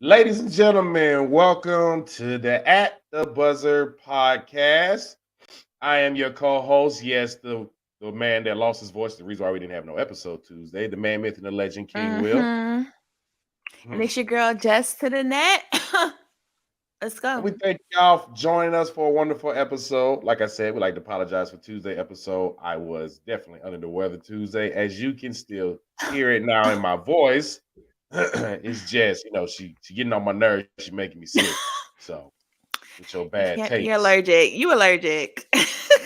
Ladies and gentlemen, welcome to the At the Buzzer podcast. I am your co-host. Yes, the man that lost his voice. The reason why we didn't have no episode Tuesday. The man, myth, and the legend, King Will. Mm-hmm. And Hmm. it's your girl Jess to the net. Let's And go. we thank y'all for joining us for a wonderful episode. Like I said, we'd like to apologize for Tuesday episode. I was definitely under the weather Tuesday, as you can still hear it now in my voice. It's Jess. She getting on my nerves. She making me sick. So with your bad You're takes. allergic. You allergic.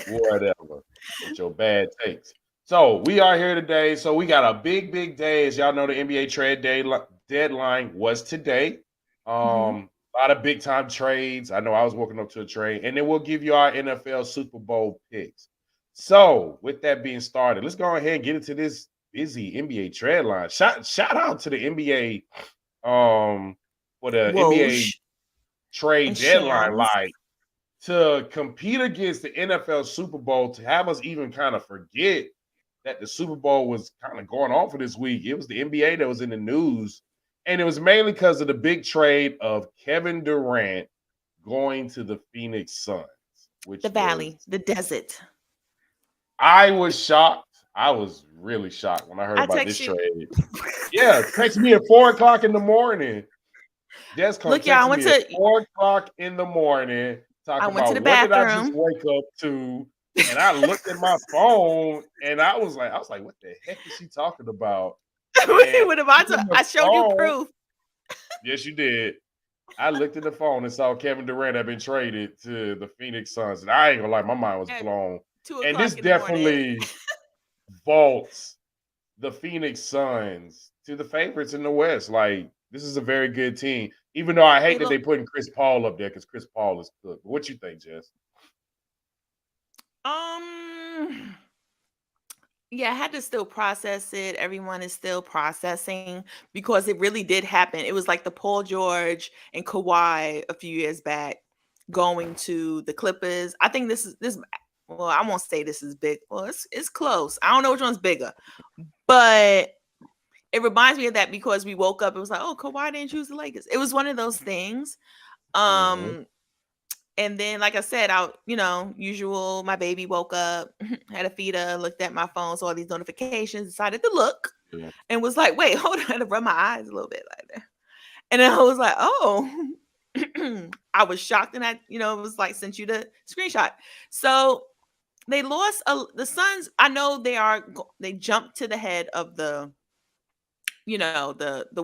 Whatever, with your bad takes. So we are here today. So we got a big day. As y'all know, the NBA trade deadline was today. Mhm. A lot of big time trades. I know I was working up to a trade, and then we'll give you our NFL Super Bowl picks. So with that being started, let's go ahead and get into this busy NBA trade line. Shout out to the NBA for the NBA Woj trade and deadline. Shams. Like, to compete against the NFL Super Bowl, to have us even kind of forget that the Super Bowl was kind of going on for this week. It was the NBA that was in the news. And it was mainly because of the big trade of Kevin Durant going to the Phoenix Suns, The which was, valley, the desert. I was shocked. I was really shocked when I heard I about text this you. trade. Yeah, text me at 4 o'clock in the morning. Descom Look, y'all. texted me at 4 o'clock in the morning, I talking went to about the what did I just bathroom. wake up to? And I looked at my phone and I was like, what the heck is she talking about? And With I looked at the I showed you phone. proof. Yes, you did. I looked at the phone and saw Kevin Durant had been traded to the Phoenix Suns. And I ain't gonna lie, my mind was At blown. two And this o'clock in the morning. definitely vaults the Phoenix Suns to the favorites in the West. Like, this is a very good team. Even though I They hate that they look. putting Chris Paul up there because Chris Paul is good. But what you think, Jess? Um. Yeah, I had to still process it. Everyone is still processing because it really did happen. It was like the Paul George and Kawhi a few years back going to the Clippers. I think this. Well, I won't say this is big. Well, it's close. I don't know which one's bigger, but it reminds me of that because we woke up. It was like, oh, Kawhi didn't choose the Lakers. It was one of those things. Mm-hmm. Um, and then, like I said, usual, my baby woke up, had a feed her, looked at my phone, saw these notifications, decided to look, Yeah. and was like, wait, hold on, I had to rub my eyes a little bit like that. And then I was like, oh, I was shocked. And it was like, sent you the screenshot. So they lost the Suns. I know they jumped to the head of the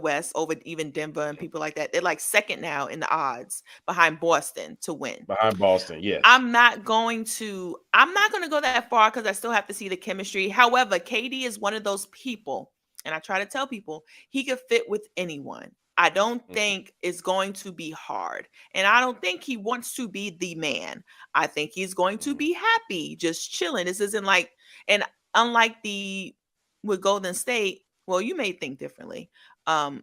West over even Denver and people like that. They're like second now in the odds behind Boston to win. Behind Boston, yes. I'm not going to go that far because I still have to see the chemistry. However, KD is one of those people, and I try to tell people he could fit with anyone. I don't Mhm. think it's going to be hard. And I don't think he wants to be the man. I think he's going to Mhm. be happy, just chilling. This isn't like, and unlike the with Golden State, well, you may think differently. Because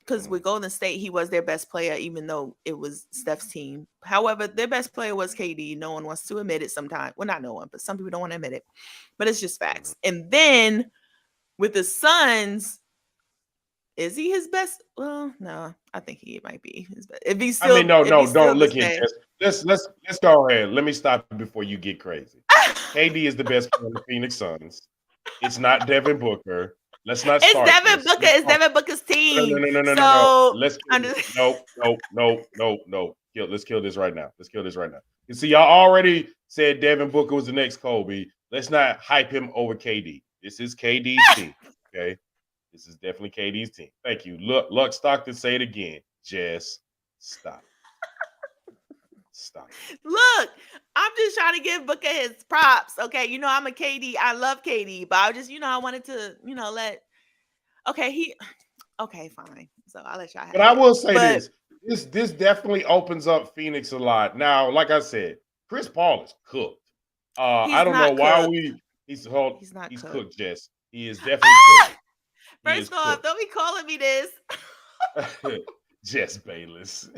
Mhm. with Golden State, he was their best player, even though it was Steph's team. However, their best player was KD. No one wants to admit it sometimes. Well, not no one, but some people don't want to admit it. But it's just Mhm. facts. And then with the Suns, is he his best? Well, no, I think he might be his best. I mean, no, If he's no, still don't the look here, same. Jess. Let's go ahead. Let me stop you before you get crazy. KD is the best player on the Phoenix Suns. It's not Devin Booker. Let's not It's start Devin this. Booker. It's Devin Booker's No, no, team. no, no, no, no, no. So Let's kill I'm this. just Nope, nope, nope, nope, nope. Let's kill this right now. Let's kill this right now. You see, y'all already said Devin Booker was the next Kobe. Let's not hype him over KD. This is KD's team. Okay. This is definitely KD's team. Thank you. Look, Luck Stockton, say it again. Just stop. Stop. look. I'm just trying to give Booker his props. Okay, I'm a KD. I love KD, but I just I wanted to let. Okay, okay, fine. So I'll let y'all But have I it. will say But this. This definitely opens up Phoenix a lot. Now, like I said, Chris Paul is cooked. I he's don't know not why cooked. He's not he's cooked. cooked, Jess. He is definitely cooked. He is First off, cooked. don't be calling me this. Jess Bayless.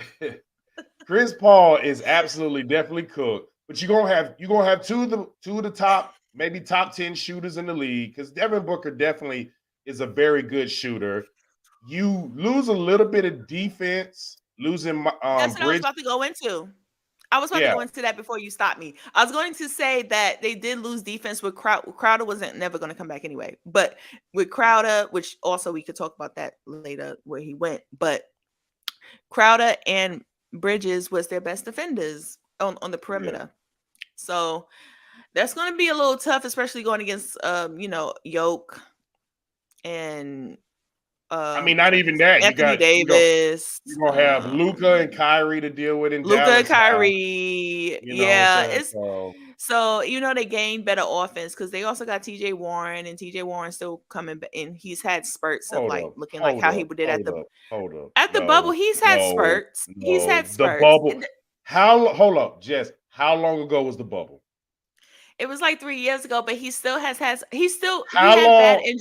Chris Paul is absolutely definitely cooked. But you're gonna have two of the top, maybe top 10 shooters in the league, because Devin Booker definitely is a very good shooter. you lose a little bit of defense, losing That's what I was Bridge. about to go into. I was about to Yeah, go into that before you stopped me. I was going to say that they did lose defense with Crowder wasn't never going to come back anyway. But with Crowder, which also we could talk about that later where he went, but Crowder and Bridges was their best defenders on the yeah. perimeter. So that's going to be a little tough, especially going against Yoke and I mean, not even that. Anthony Davis. You're gonna have Luka and Kyrie to deal with in Luka and Dallas now. Kyrie. You know what I'm Yeah, saying? it's so they gained better offense because they also got TJ Warren, and TJ Warren still coming back, and he's had spurts of like looking like how he did at the bubble. He's had spurts. He's had spurts. The bubble. Hold up, Jess. How long ago was the bubble? It was like 3 years ago, but he still has bad injuries.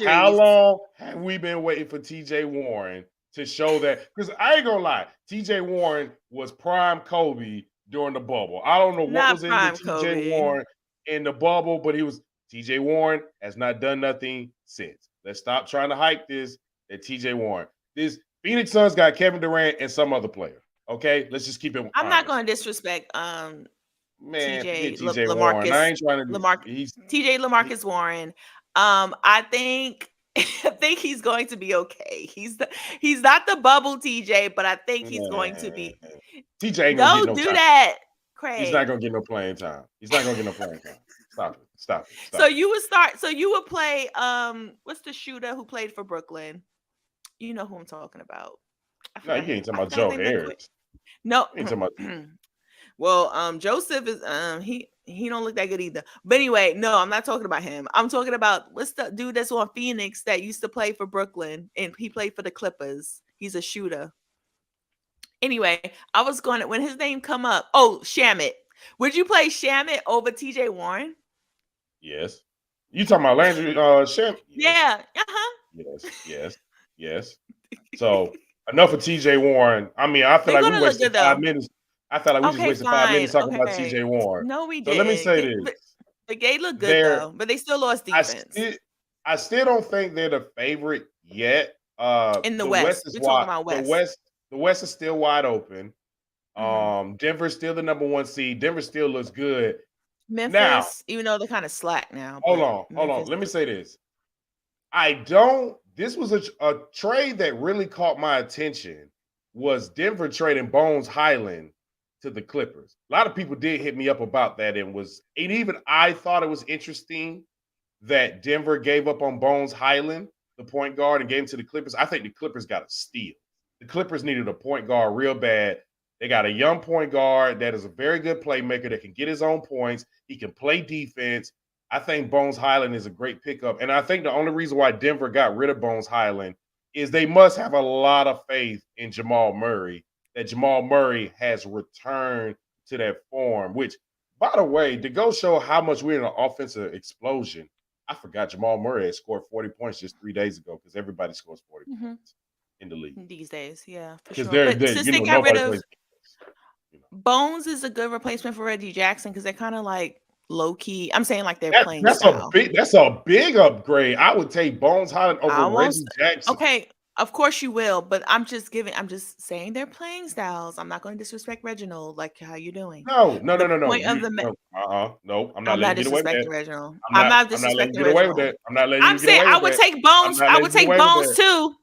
How long have we been waiting for TJ Warren to show that? Because I ain't gonna lie, TJ Warren was prime Kobe during the bubble. I don't know what was in the TJ Warren in the bubble, but TJ Warren has not done nothing since. Let's stop trying to hype this at TJ Warren. This Phoenix Suns got Kevin Durant and some other player. Okay, let's just keep it. I'm not going to disrespect TJ Warren. I ain't trying to. TJ LaMarcus Warren. I think he's going to be okay. He's not the bubble TJ, but I think he's going to be. TJ ain't gonna get no do time. That, Craig. He's not gonna get no playing time. Stop it. Stop it. So you would start. So you would play. What's the shooter who played for Brooklyn? You know who I'm talking about. No, you ain't talking about Joe Harris. No, you ain't talking about. Well, Joseph is he don't look that good either. But anyway, no, I'm not talking about him. I'm talking about what's the dude that's on Phoenix that used to play for Brooklyn and he played for the Clippers. He's a shooter. Anyway, I was going to when his name come up. Oh, Shamet. Would you play Shamet over TJ Warren? Yes. You talking about Landry Shamet? Yes. Yeah. Yes. So enough of TJ Warren. I mean, I feel like we wasted 5 minutes. I felt like we just wasted 5 minutes talking about TJ Warren. No, we did. So let me say this. They look good though, but they still lost defense. I still don't think they're the favorite yet. In the West. We're talking about West. The West is still wide open. Denver's still the number 1 seed. Denver still looks good. Memphis, now, even though they're kind of slack now. Hold on. Let me say this. This was a trade that really caught my attention was Denver trading Bones Highland to the Clippers. A lot of people did hit me up about that and even I thought it was interesting that Denver gave up on Bones Highland, the point guard, and gave him to the Clippers. I think the Clippers got a steal. The Clippers needed a point guard real bad. They got a young point guard that is a very good playmaker that can get his own points. He can play defense. I think Bones Highland is a great pickup. And I think the only reason why Denver got rid of Bones Highland is they must have a lot of faith in Jamal Murray, that Jamal Murray has returned to that form, which, by the way, to go show how much we're in an offensive explosion, I forgot Jamal Murray had scored 40 points just 3 days ago because everybody scores 40 points in the league. These days, yeah. Because since they got rid of Bones is a good replacement for Reggie Jackson because they're kind of like low key. I'm saying like they're playing. That's a big upgrade. I would take Bones Highland over Reggie Jackson. Okay, of course you will, but I'm just saying their playing styles. I'm not going to disrespect Reginald. Like, how you doing? No. No, I'm not letting you get away with that. Reginald. I'm not disrespecting Reginald. I'm not letting you get away with that. I would take Bones. I would take Bones too.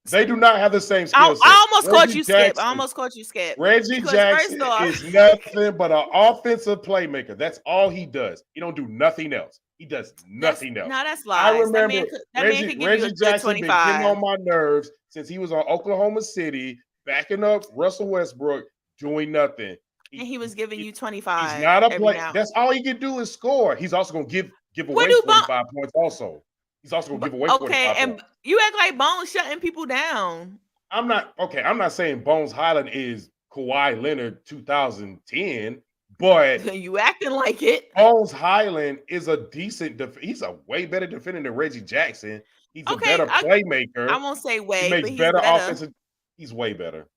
They do not have the same skill set. I almost caught you, Skip. Reggie Jackson is nothing but an offensive playmaker. That's all he does. He don't do nothing else. He does nothing else. No, that's lies. I remember Reggie Jackson been getting on my nerves since he was on Oklahoma City, backing up Russell Westbrook, doing nothing. And he was giving you 25. He's not a play. That's all he can do is score. He's also going to give away 45 points also. He's also going to give away 45 points. You act like Bones shutting people down. I'm not saying Bones Highland is Kawhi Leonard 2010, but you acting like it. Bones Highland is a decent he's a way better defender than Reggie Jackson. He's a better playmaker. I won't say way, he makes but he's better better. Offensive. He's way better.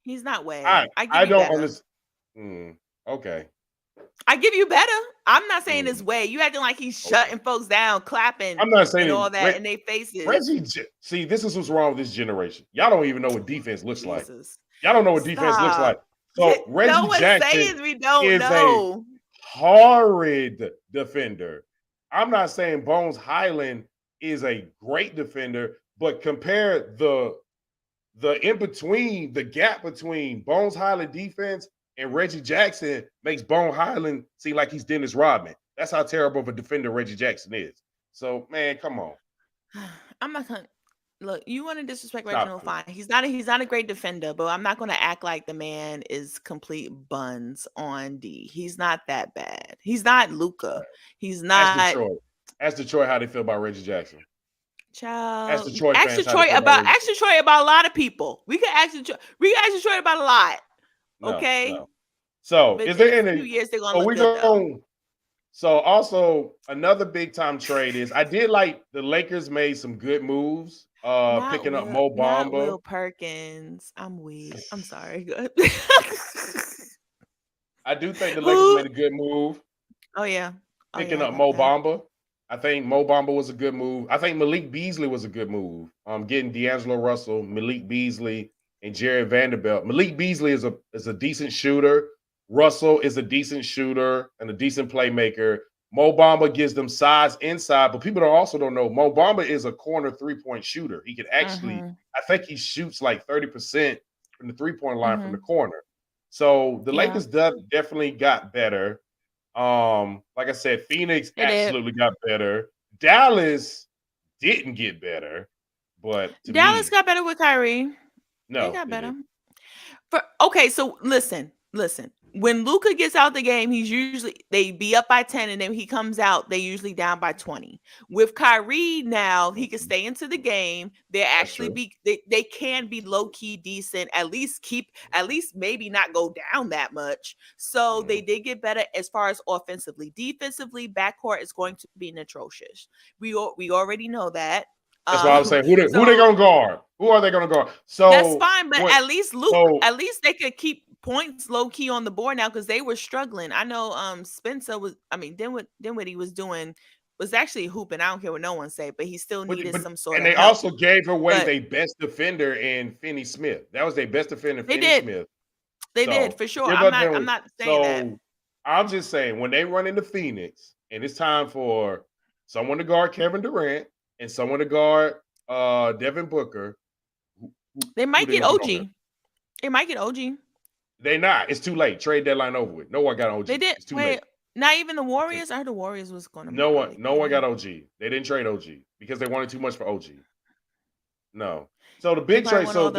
He's not way. I don't understand. Okay. I give you better. I'm not saying Mm. it's way. You acting like he's shutting folks down, clapping, I'm not saying and all it. that in their faces. Reggie, see, this is what's wrong with this generation. Y'all don't even know what defense looks like. Jesus. Y'all don't know what defense looks like. Stop. So No Reggie one's Jackson saying we don't is a know. horrid defender. I'm not saying Bones Highland is a great defender, but compare the in between, the gap between Bones Highland defense and Reggie Jackson makes Bones Highland seem like he's Dennis Rodman. That's how terrible of a defender Reggie Jackson is. So, man, come on. I'm not gonna look. You want to disrespect Stop Reginald? it. Fine. He's not a great defender, but I'm not gonna act like the man is complete buns on D. He's not that bad. He's not Luka. He's Ask not. Detroit. Ask Detroit how they feel about Reggie Jackson. Child. Detroit Ask fans how they Detroit feel about about Reggie. ask Detroit about a lot of people. We can ask Detroit about a lot. No, Okay. no. So But is there in a any? few years they're gonna So look we good though. going. So also another big time trade is I did like the Lakers made some good moves. Picking up Mo Not Bamba. Will Perkins. I'm weak. I'm sorry. I do think the Lakers made a good move. Oh yeah. Picking up Mo Bamba. I think Mo Bamba was a good move. I think Malik Beasley was a good move. Getting D'Angelo Russell, Malik Beasley, and Jared Vanderbilt. Malik Beasley is a decent shooter. Russell is a decent shooter and a decent playmaker. Mo Bamba gives them size inside, but people also don't know Mo Bamba is a corner 3-point shooter. He can actually, I think he shoots like 30% from the 3-point line from the corner. So the Lakers definitely got better. Like I said, Phoenix absolutely got better. Dallas didn't get better, but Dallas got better with Kyrie. No, they got better. Okay, so listen. When Luka gets out the game, they be up by 10, and then he comes out, they usually down by 20. With Kyrie now, he can stay into the game. They can be low key decent, at least maybe not go down that much. So they did get better as far as offensively. Defensively, backcourt is going to be atrocious. We already know that. That's why I was saying who they gonna guard? Who are they gonna guard? So that's fine, but at least at least they could keep points low key on the board now because they were struggling. I know Spencer was. I mean, Dinwiddie was actually hooping. I don't care what no one say, but he still needed some sort of. And they also gave away their best defender in Finney Smith. That was their best defender. Smith. They did for sure. I'm not saying that. I'm just saying when they run into Phoenix and it's time for someone to guard Kevin Durant and someone to guard Devin Booker. They might get OG. They might get OG. They not. It's too late. Trade deadline over with. No one got OG. They did. It's too late. Not even the Warriors. I heard the Warriors was going to. No one got OG. They didn't trade OG because they wanted too much for OG. No. So the big trade. So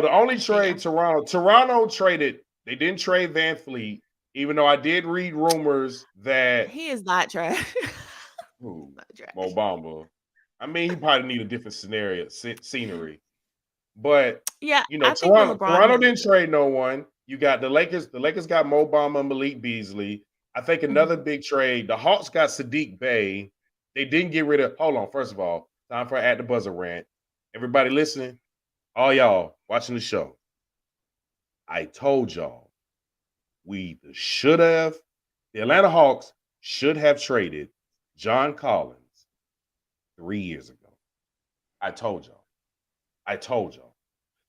the only trade Toronto traded. They didn't trade Van Fleet, even though I did read rumors that he is not trash. Mo Bamba. I mean, he probably need a different scenery. But Toronto didn't trade no one. You got the Lakers. The Lakers got Mo Bamba and Malik Beasley. I think another big trade. The Hawks got Sadiq Bey. They didn't get rid of. Hold on. First of all, time for At the Buzzer rant. Everybody listening, all y'all watching the show. I told y'all we should have. The Atlanta Hawks should have traded John Collins 3 years ago. I told y'all.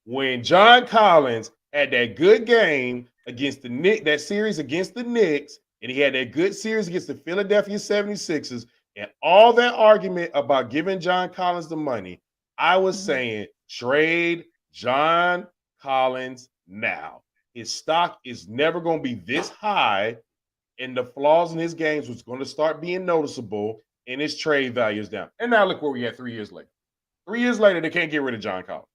When John Collins had that good game against the Knicks, that series against the Knicks, and he had that good series against the Philadelphia 76ers, and all that argument about giving John Collins the money, I was saying trade John Collins now. His stock is never going to be this high, and the flaws in his games was going to start being noticeable, and his trade value is down. And now look where we at 3 years later. 3 years later, they can't get rid of John Collins.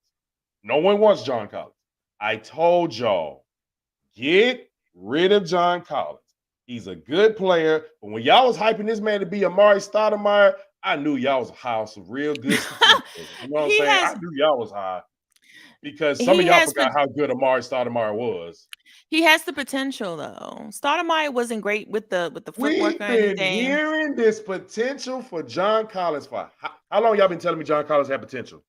No one wants John Collins. I told y'all, get rid of John Collins. He's a good player, but when y'all was hyping this man to be Amari Stoudemire, I knew y'all was high on some real good stuff. You know what I'm saying? I knew y'all was high because some of y'all forgot how good Amari Stoudemire was. He has the potential, though. Stoudemire wasn't great with the footwork or anything. We've been hearing this potential for John Collins for how long y'all been telling me John Collins had potential?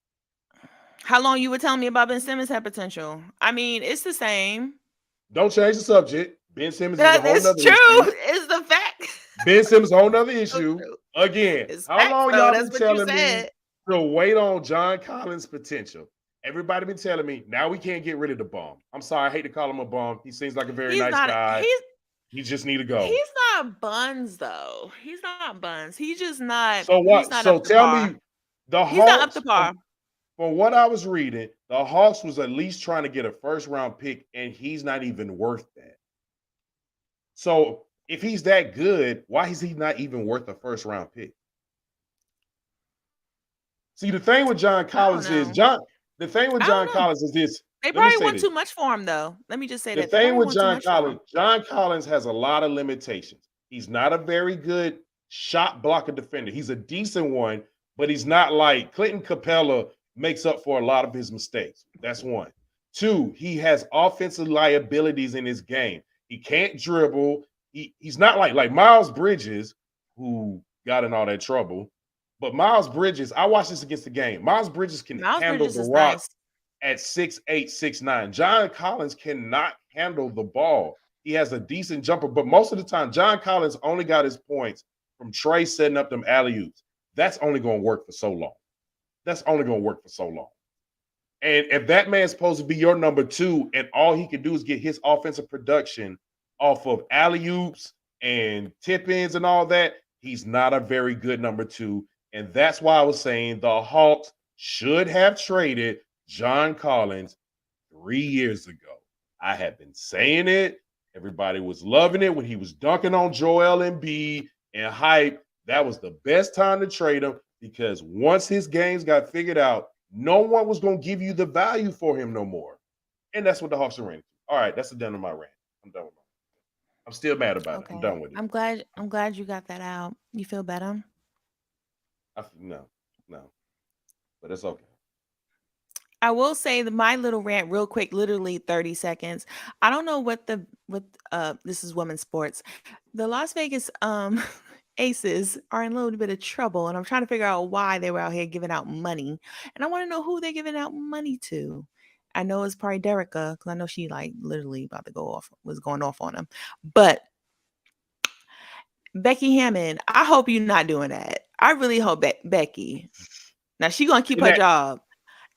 How long you were telling me about Ben Simmons had potential? I mean, it's the same. Don't change the subject. Ben Simmons is a That whole is nother true. issue. It's the fact. Ben Simmons is a whole nother So issue. true. Again, It's how facts, long though. y'all That's been what you telling me said. to wait on John Collins' potential? Everybody been telling me now we can't get rid of the bum. I'm sorry, I hate to call him a bum. He seems like a very He's nice not. guy. He just need to go. He's not buns though. He's not buns. He's just not. So He's what? not So up to tell par. me, the He's not up Hawks, to par. from what I was reading, the Hawks was at least trying to get a first round pick, and he's not even worth that. So if he's that good, why is he not even worth a first round pick? See, the thing with John Collins is the thing with I John don't know. Collins is this. They Let me probably say want this. too much for him, though. Let me just say The that. They thing probably with want too much for him. John Collins has a lot of limitations. He's not a very good shot blocker defender. He's a decent one, but he's not like Clinton Capella makes up for a lot of his mistakes. That's one. Two, he has offensive liabilities in his game. He can't dribble. He's not like Miles Bridges, who got in all that trouble. But Miles Bridges, I watched this against the game. Miles Bridges can handle the rock at 6'8", 6'9". John Collins cannot handle the ball. He has a decent jumper, but most of the time, John Collins only got his points from Trey setting up them alley-oops. That's only going to work for so long. That's only going to work for so long. And if that man's supposed to be your number two, and all he can do is get his offensive production off of alley-oops and tip-ins and all that, he's not a very good number two. And that's why I was saying the Hawks should have traded John Collins 3 years ago. I had been saying it. Everybody was loving it when he was dunking on Joel Embiid and hype. That was the best time to trade him because once his games got figured out, no one was going to give you the value for him no more. And that's what the Hawks are into. All right, that's the end of my rant. I'm done with it. I'm still mad about it. I'm done with it. I'm glad you got that out. You feel better? No. But it's okay. I will say that my little rant real quick, literally 30 seconds. I don't know what this is women's sports. The Las Vegas Aces are in a little bit of trouble, and I'm trying to figure out why they were out here giving out money. And I want to know who they're giving out money to. I know it's probably Derica, because I know she like literally about to was going off on him. But Becky Hammon, I hope you're not doing that. I really hope Becky. Now she's gonna keep her job.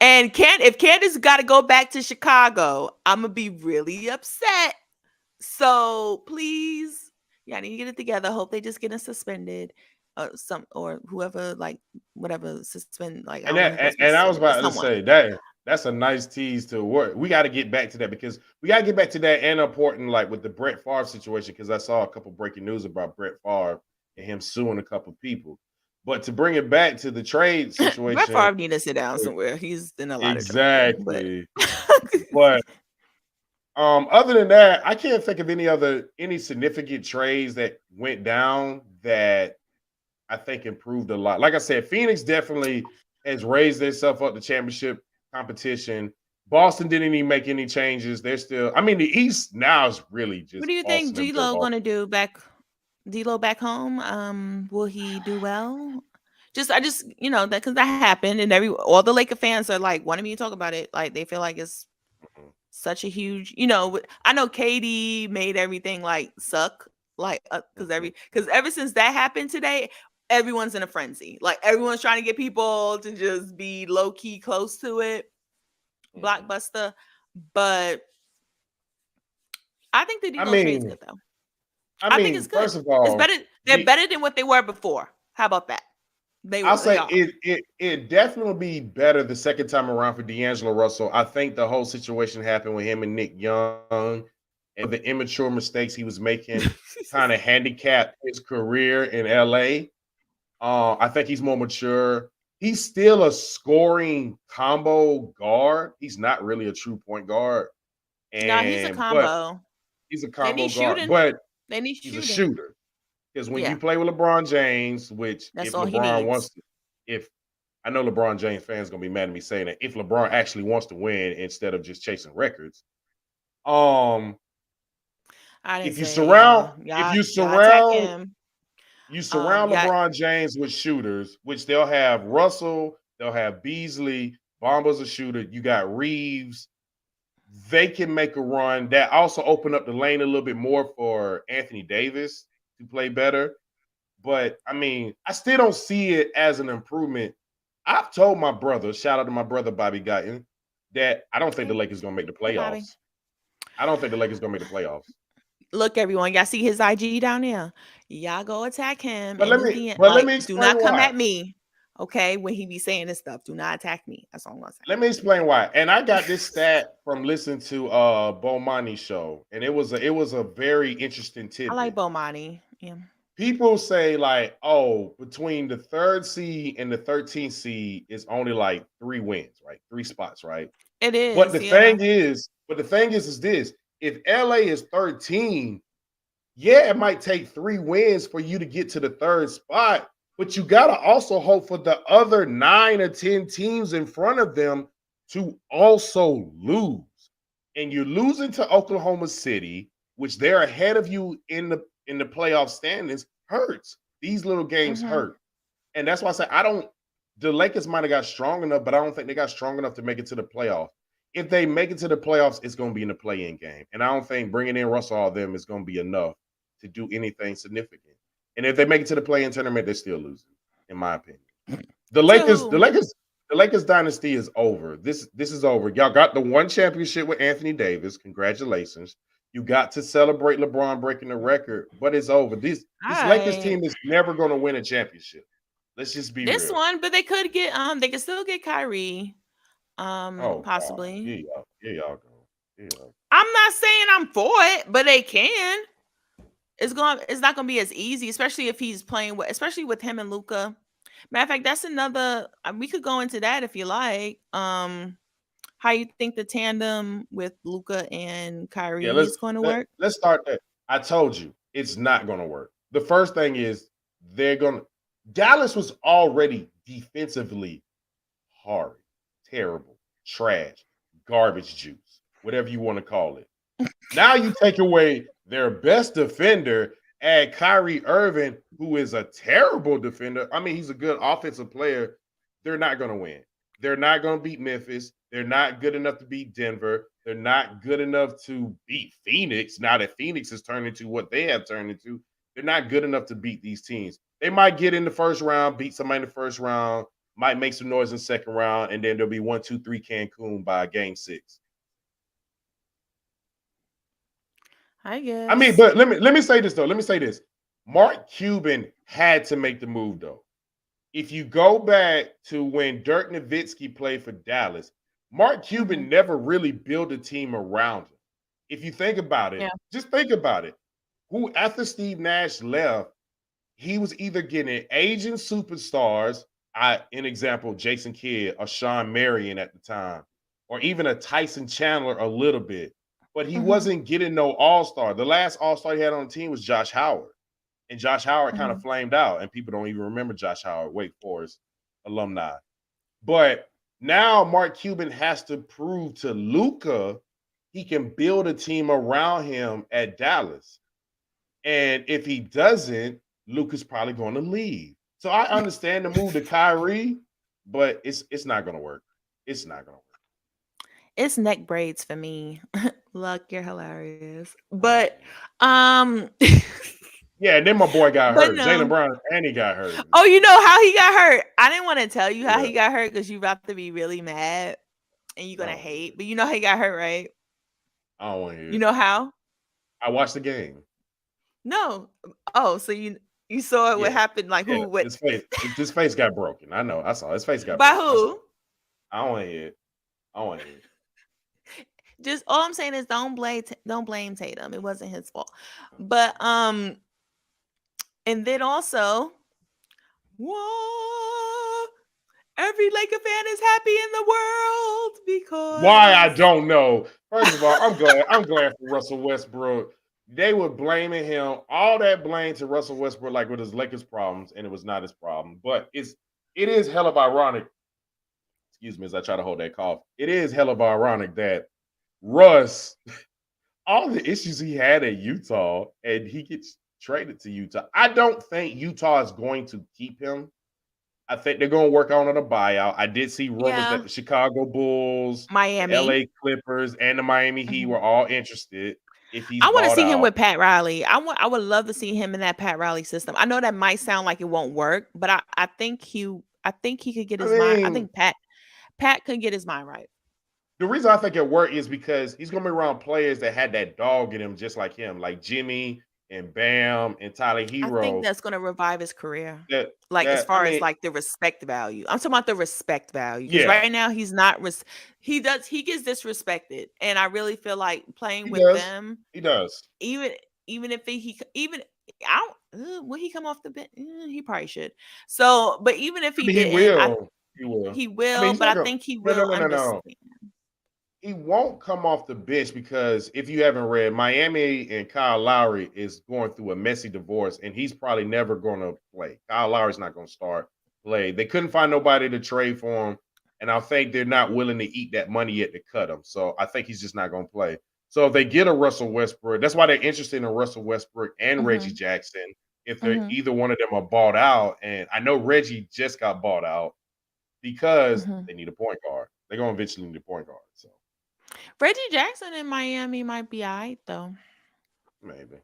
And if Candace got to go back to Chicago, I'm gonna be really upset. So please, yeah, I need to get it together. Hope they just get suspended, or whoever, like whatever, suspend. Like, and I was about to say that's a nice tease to work. We got to get back to that because we got to get back to that and important, like with the Brett Favre situation, because I saw a couple breaking news about Brett Favre and him suing a couple people. But to bring it back to the trade situation, Brett Favre need to sit down somewhere. He's in a lot of trouble. Exactly. But other than that, I can't think of any significant trades that went down that I think improved a lot. Like I said, Phoenix definitely has raised themselves up the championship competition. Boston didn't even make any changes. They're still, I mean, the East now is really just. What do you think D'Lo going to do D'Lo back home? Will he do well? I just that because that happened, and all the Laker fans are like wanting me to talk about it. Like they feel like it's such a huge, I know KD made everything like suck, like because ever since that happened today, everyone's in a frenzy. Like everyone's trying to get people to just be low key close to it, blockbuster. But I think the D'Lo trade's good though. I think it's good. First of all, it's better. They're better than what they were before. How about that? I'll say it definitely will be better the second time around for D'Angelo Russell. I think the whole situation happened with him and Nick Young and the immature mistakes he was making kind of handicapped his career in LA. I think he's more mature. He's still a scoring combo guard. He's not really a true point guard. No, he's a combo. He's a combo guard, but he's a shooter. Because when you play with LeBron James, which that's if LeBron wants to, I know LeBron James fans gonna be mad at me saying that, if LeBron actually wants to win instead of just chasing records, if you surround LeBron James with shooters, which they'll have Russell, they'll have Beasley, Bamba's a shooter, you got Reeves, they can make a run that also open up the lane a little bit more for Anthony Davis to play better. But I mean, I still don't see it as an improvement. I've told my brother, shout out to my brother Bobby Guyton, that I don't think the Hey, Lakers gonna make the hey, Bobby. playoffs. I don't think the Lakers gonna make the playoffs. Look, everyone, y'all see his IG down there. Y'all go attack him But in let his me DM. but let Like, me do explain not come why. at me, okay? When he be saying this stuff, do not attack me. That's all I'm gonna say. Let me explain why. And I got this stat from listening to Bomani show, and it was a very interesting I like tidbit. Bomani. Yeah. People say like, oh, between the 3rd seed and the 13th seed is only like 3 wins, right? 3 spots, right? It But is, the yeah. thing is this: if LA is 13, yeah, it might take 3 wins for you to get to the 3rd spot, but you gotta also hope for the other 9 or 10 teams in front of them to also lose. And you're losing to Oklahoma City, which they're ahead of you in the playoff standings, hurts. These little games Mhm. hurt. And that's why I say I don't. The Lakers might have got strong enough, but I don't think they got strong enough to make it to the playoffs. If they make it to the playoffs, it's going to be in the play-in game, and I don't think bringing in Russell all them is going to be enough to do anything significant. And if they make it to the play-in tournament, they're still losing, in my opinion. The Lakers dynasty is over. This is over. Y'all got the one championship with Anthony Davis. Congratulations. You got to celebrate LeBron breaking the record, but it's over. This Lakers team is never going to win a championship. Let's just be This real. one, but they could get they could still get Kyrie. Oh, Possibly. Here y'all go. Here y'all go. I'm not saying I'm for it, but they can. It's not gonna be as easy, especially if he's playing with, especially with him and Luca. Matter of fact, that's another. We could go into that if you like. How you think the tandem with Luca and Kyrie Yeah, is going to work? let's start there. I told you it's not going to work. The first thing is they're going to. Dallas was already defensively horrid, terrible, trash, garbage juice, whatever you want to call it. Now you take away their best defender, add Kyrie Irving, who is a terrible defender. I mean, he's a good offensive player. They're not going to win. They're not going to beat Memphis. They're not good enough to beat Denver. They're not good enough to beat Phoenix. Now that Phoenix has turned into what they have turned into, they're not good enough to beat these teams. They might get in the first round, beat somebody in the first round, might make some noise in the second round, and then there'll be 1-2-3 Cancun by game 6. I guess. I mean, but let me say this though. Let me say this. Mark Cuban had to make the move though. If you go back to when Dirk Nowitzki played for Dallas, Mark Cuban never really built a team around him. If you think about it, just think about it. Who after Steve Nash left, he was either getting aging superstars, an example, Jason Kidd or Sean Marion at the time, or even a Tyson Chandler a little bit. But he wasn't getting no all-star. The last all-star he had on the team was Josh Howard. And Josh Howard kind of flamed out, and people don't even remember Josh Howard, Wake Forest alumni. But now Mark Cuban has to prove to Luka he can build a team around him at Dallas. And if he doesn't, Luka's probably going to leave. So I understand the move to Kyrie, but it's not going to work. It's not going to work. It's neck braids for me. Luck, you're hilarious. But yeah, and then my boy got hurt. Jaylen Brown, and he got hurt. Oh, you know how he got hurt? I didn't want to tell you how he got hurt because you about to be really mad and you're gonna hate. But you know how he got hurt, right? I don't want to hear. You know how? I watched the game. No. Oh, so you saw it? What happened? Like who? What? His face got broken. I know. I saw his face got by broken. who? I don't want to hear it. I don't want to hear it. Just all I'm saying is don't blame Tatum. It wasn't his fault. But and then also, whoa, every Laker fan is happy in the world because why I don't know. First of all, I'm glad for Russell Westbrook. They were blaming him, all that blame to Russell Westbrook, like with his Lakers problems, and it was not his problem. But it is hell of ironic. Excuse me as I try to hold that cough. It is hell of ironic that Russ, all the issues he had at Utah, and he gets traded to Utah. I don't think Utah is going to keep him. I think they're gonna work on a buyout. I did see rumors that Yeah, the Chicago Bulls, the Miami. LA Clippers, and the Miami Heat Mhm. were all interested if he's I want to bought see him out. with Pat Riley. I would love to see him in that Pat Riley system. I know that might sound like it won't work, but I think he could get I his mind. I mean, think Pat could get his mind right. the reason I think it worked is because he's gonna be around players that had that dog in him, just like him, like Jimmy and Bam and Tyler I think Hero. that's gonna revive his career. That Like, as that I far as, mean, like, the respect value. I'm talking about the respect value, because yeah, right now he's not he gets disrespected, and I really feel like playing he with does. them, He does. even even if even I will he come off the bench? He probably should. So, but even if I he mean, he didn't, I will. He will. he I mean, will, he's but not I gonna. think he No, no, will no, no, no. understand. He won't come off the bench because if you haven't read, Miami and Kyle Lowry is going through a messy divorce, and he's probably never going to play. Kyle Lowry's not going to start play. They couldn't find nobody to trade for him, and I think they're not willing to eat that money yet to cut him. So I think he's just not going to play. So if they get a Russell Westbrook, that's why they're interested in Russell Westbrook and Reggie Mhm, Jackson. If they're mhm, either one of them are bought out, and I know Reggie just got bought out because mhm. they need a point guard. They're going to eventually need a point guard. So Reggie Jackson in Miami might be alright though. maybe.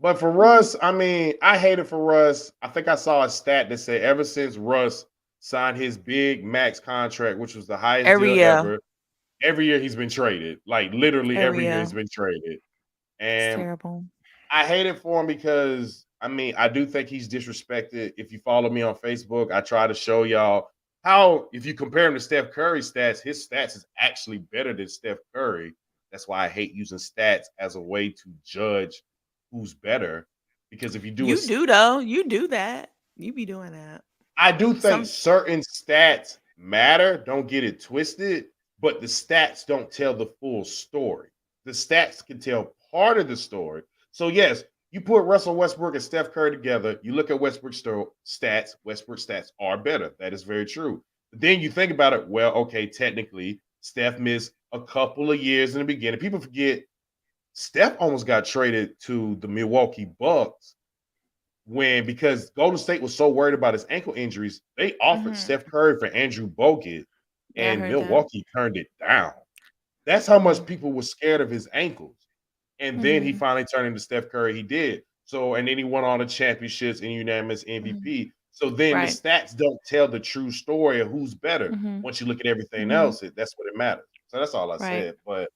But for Mhm. Russ, I mean, I hate it for Russ. I think I saw a stat that said ever since Russ signed his big max contract, which was the highest Every deal year, ever, every year he's been traded. Like literally every every year year. he's been traded. It's And terrible. I hate it for him because I mean, I do think he's disrespected. If you follow me on Facebook, I try to show y'all how if you compare him to Steph Curry's stats, his stats is actually better than Steph Curry. That's why I hate using stats as a way to judge who's better. Because if you do a You do though. You do that. You be doing that. I do think Some certain stats matter. Don't get it twisted, but the stats don't tell the full story. The stats can tell part of the story. So yes, you put Russell Westbrook and Steph Curry together. You look at Westbrook's stats. Westbrook's stats are better. That is very true. But then you think about it. Well, okay, technically, Steph missed a couple of years in the beginning. People forget Steph almost got traded to the Milwaukee Bucks when because Golden State was so worried about his ankle injuries, they offered mhm. Steph Curry for Andrew Bogut, Yeah, I and heard that. Milwaukee turned it down. That's how much Mm. people were scared of his ankles. And then he Mhm. finally turned into Steph Curry. He did. So, and then he won all the championships and unanimous Mhm. MVP. So then the Right. stats don't tell the true story of who's better. Mhm. Once you look at everything Mhm. else, that's what it matters. So that's all I Right. said. But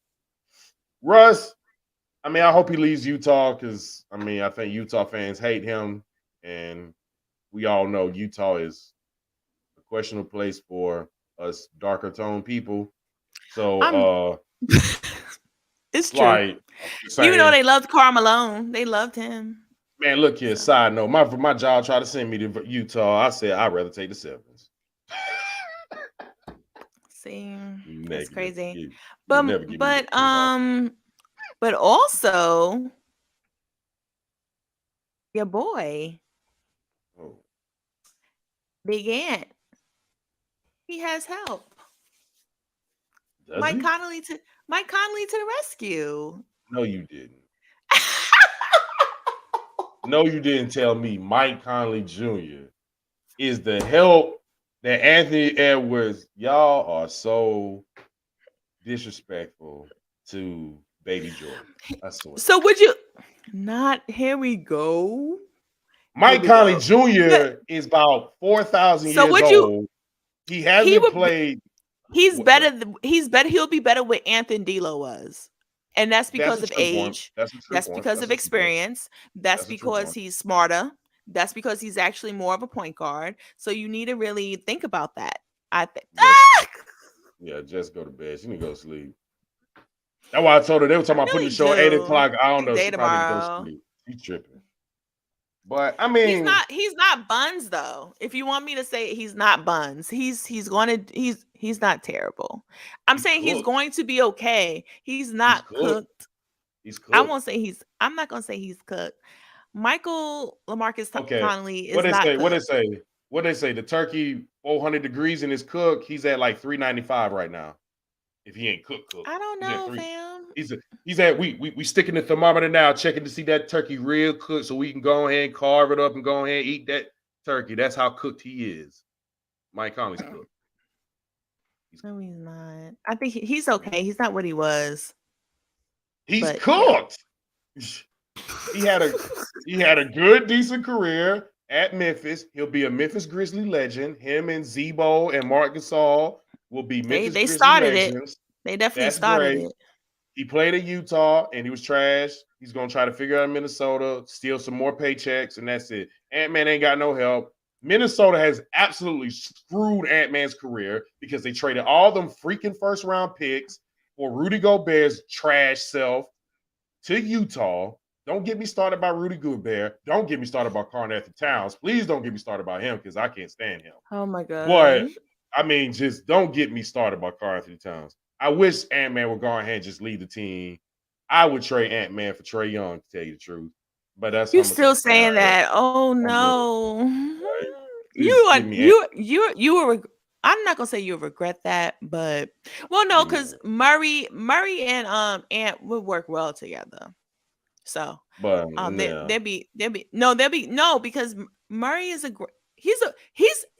Russ, I mean, I hope he leaves Utah because I mean, I think Utah fans hate him, and we all know Utah is a questionable place for us darker tone people. So, I'm It's true. like I'm just Even though saying, they loved Karl Malone, they loved him. man, look here. So, Side note, my job tried to send me to Utah. I said I'd rather take the sevens. see, it's Negative. crazy. You never give me But that. but also your boy, Oh, Big Ant, he has help. does he? Mike Conley to the rescue. No, you didn't. No, you didn't tell me Mike Conley Jr. is the help that Anthony Edwards. Y'all are so disrespectful to baby Jordan. I swear. So would you not here we go. Here Mike we Conley go. But Jr. is about 4,000 so years would you old. He he hasn't would be, played. he's What? better he's better he'll be better what Anthony D'Lo was. And that's That's because a of true point. age. That's a true That's point. because That's of a true point. experience. That's That's a true because point. he's smarter. That's because he's actually more of a point guard. So you need to really think about that. I think. Just yeah, just go to bed. She need to go to sleep. That's why I told her they were I talking about putting the really show at 8 do. o'clock. I don't Big know. day She probably need to go to tomorrow. sleep. She's tripping. But I mean, He's not buns though. If you want me to say it, he's not buns. He's not terrible. I'm he's saying he's cooked. going to be okay. He's He's not cooked. cooked. He's cooked. I'm not gonna say he's cooked. Michael LaMarcus Okay. Conley What is they not say? What they cooked. say? What they say? The turkey 400 degrees in his cook. He's at like 395 right now. If he ain't cook. I don't He's at know, 3. fam. He's at we sticking the thermometer now, checking to see that turkey real cooked, so we can go ahead and carve it up and go ahead and eat that turkey. That's how cooked he is. Mike Conley's cooked. No, he's not. I think he's okay. He's not what he was. He's But, cooked. He had a good, decent career at Memphis. He'll be a Memphis Grizzly legend. Him and Zebo and Marc Gasol will be Memphis They Grizzly started legends. it. They definitely That's started great. it. He played at Utah and he was trash. He's gonna try to figure out Minnesota, steal some more paychecks, and that's it. Ant-Man ain't got no help. Minnesota has absolutely screwed Ant-Man's career because they traded all them freaking first-round picks for Rudy Gobert's trash self to Utah. Don't get me started by Rudy Gobert. Don't get me started by Karl-Anthony Towns. Please don't get me started by him because I can't stand him. Oh my god. But I mean, just don't get me started by Karl-Anthony Towns. I wish Ant-Man would go ahead and just leave the team. I would trade Ant-Man for Trae Young, to tell you the truth. But that's you still saying that. Oh no. Right. You were I'm not gonna say you'll regret that, but no, because Murray and Ant would work well together. So but there'd be because Murray is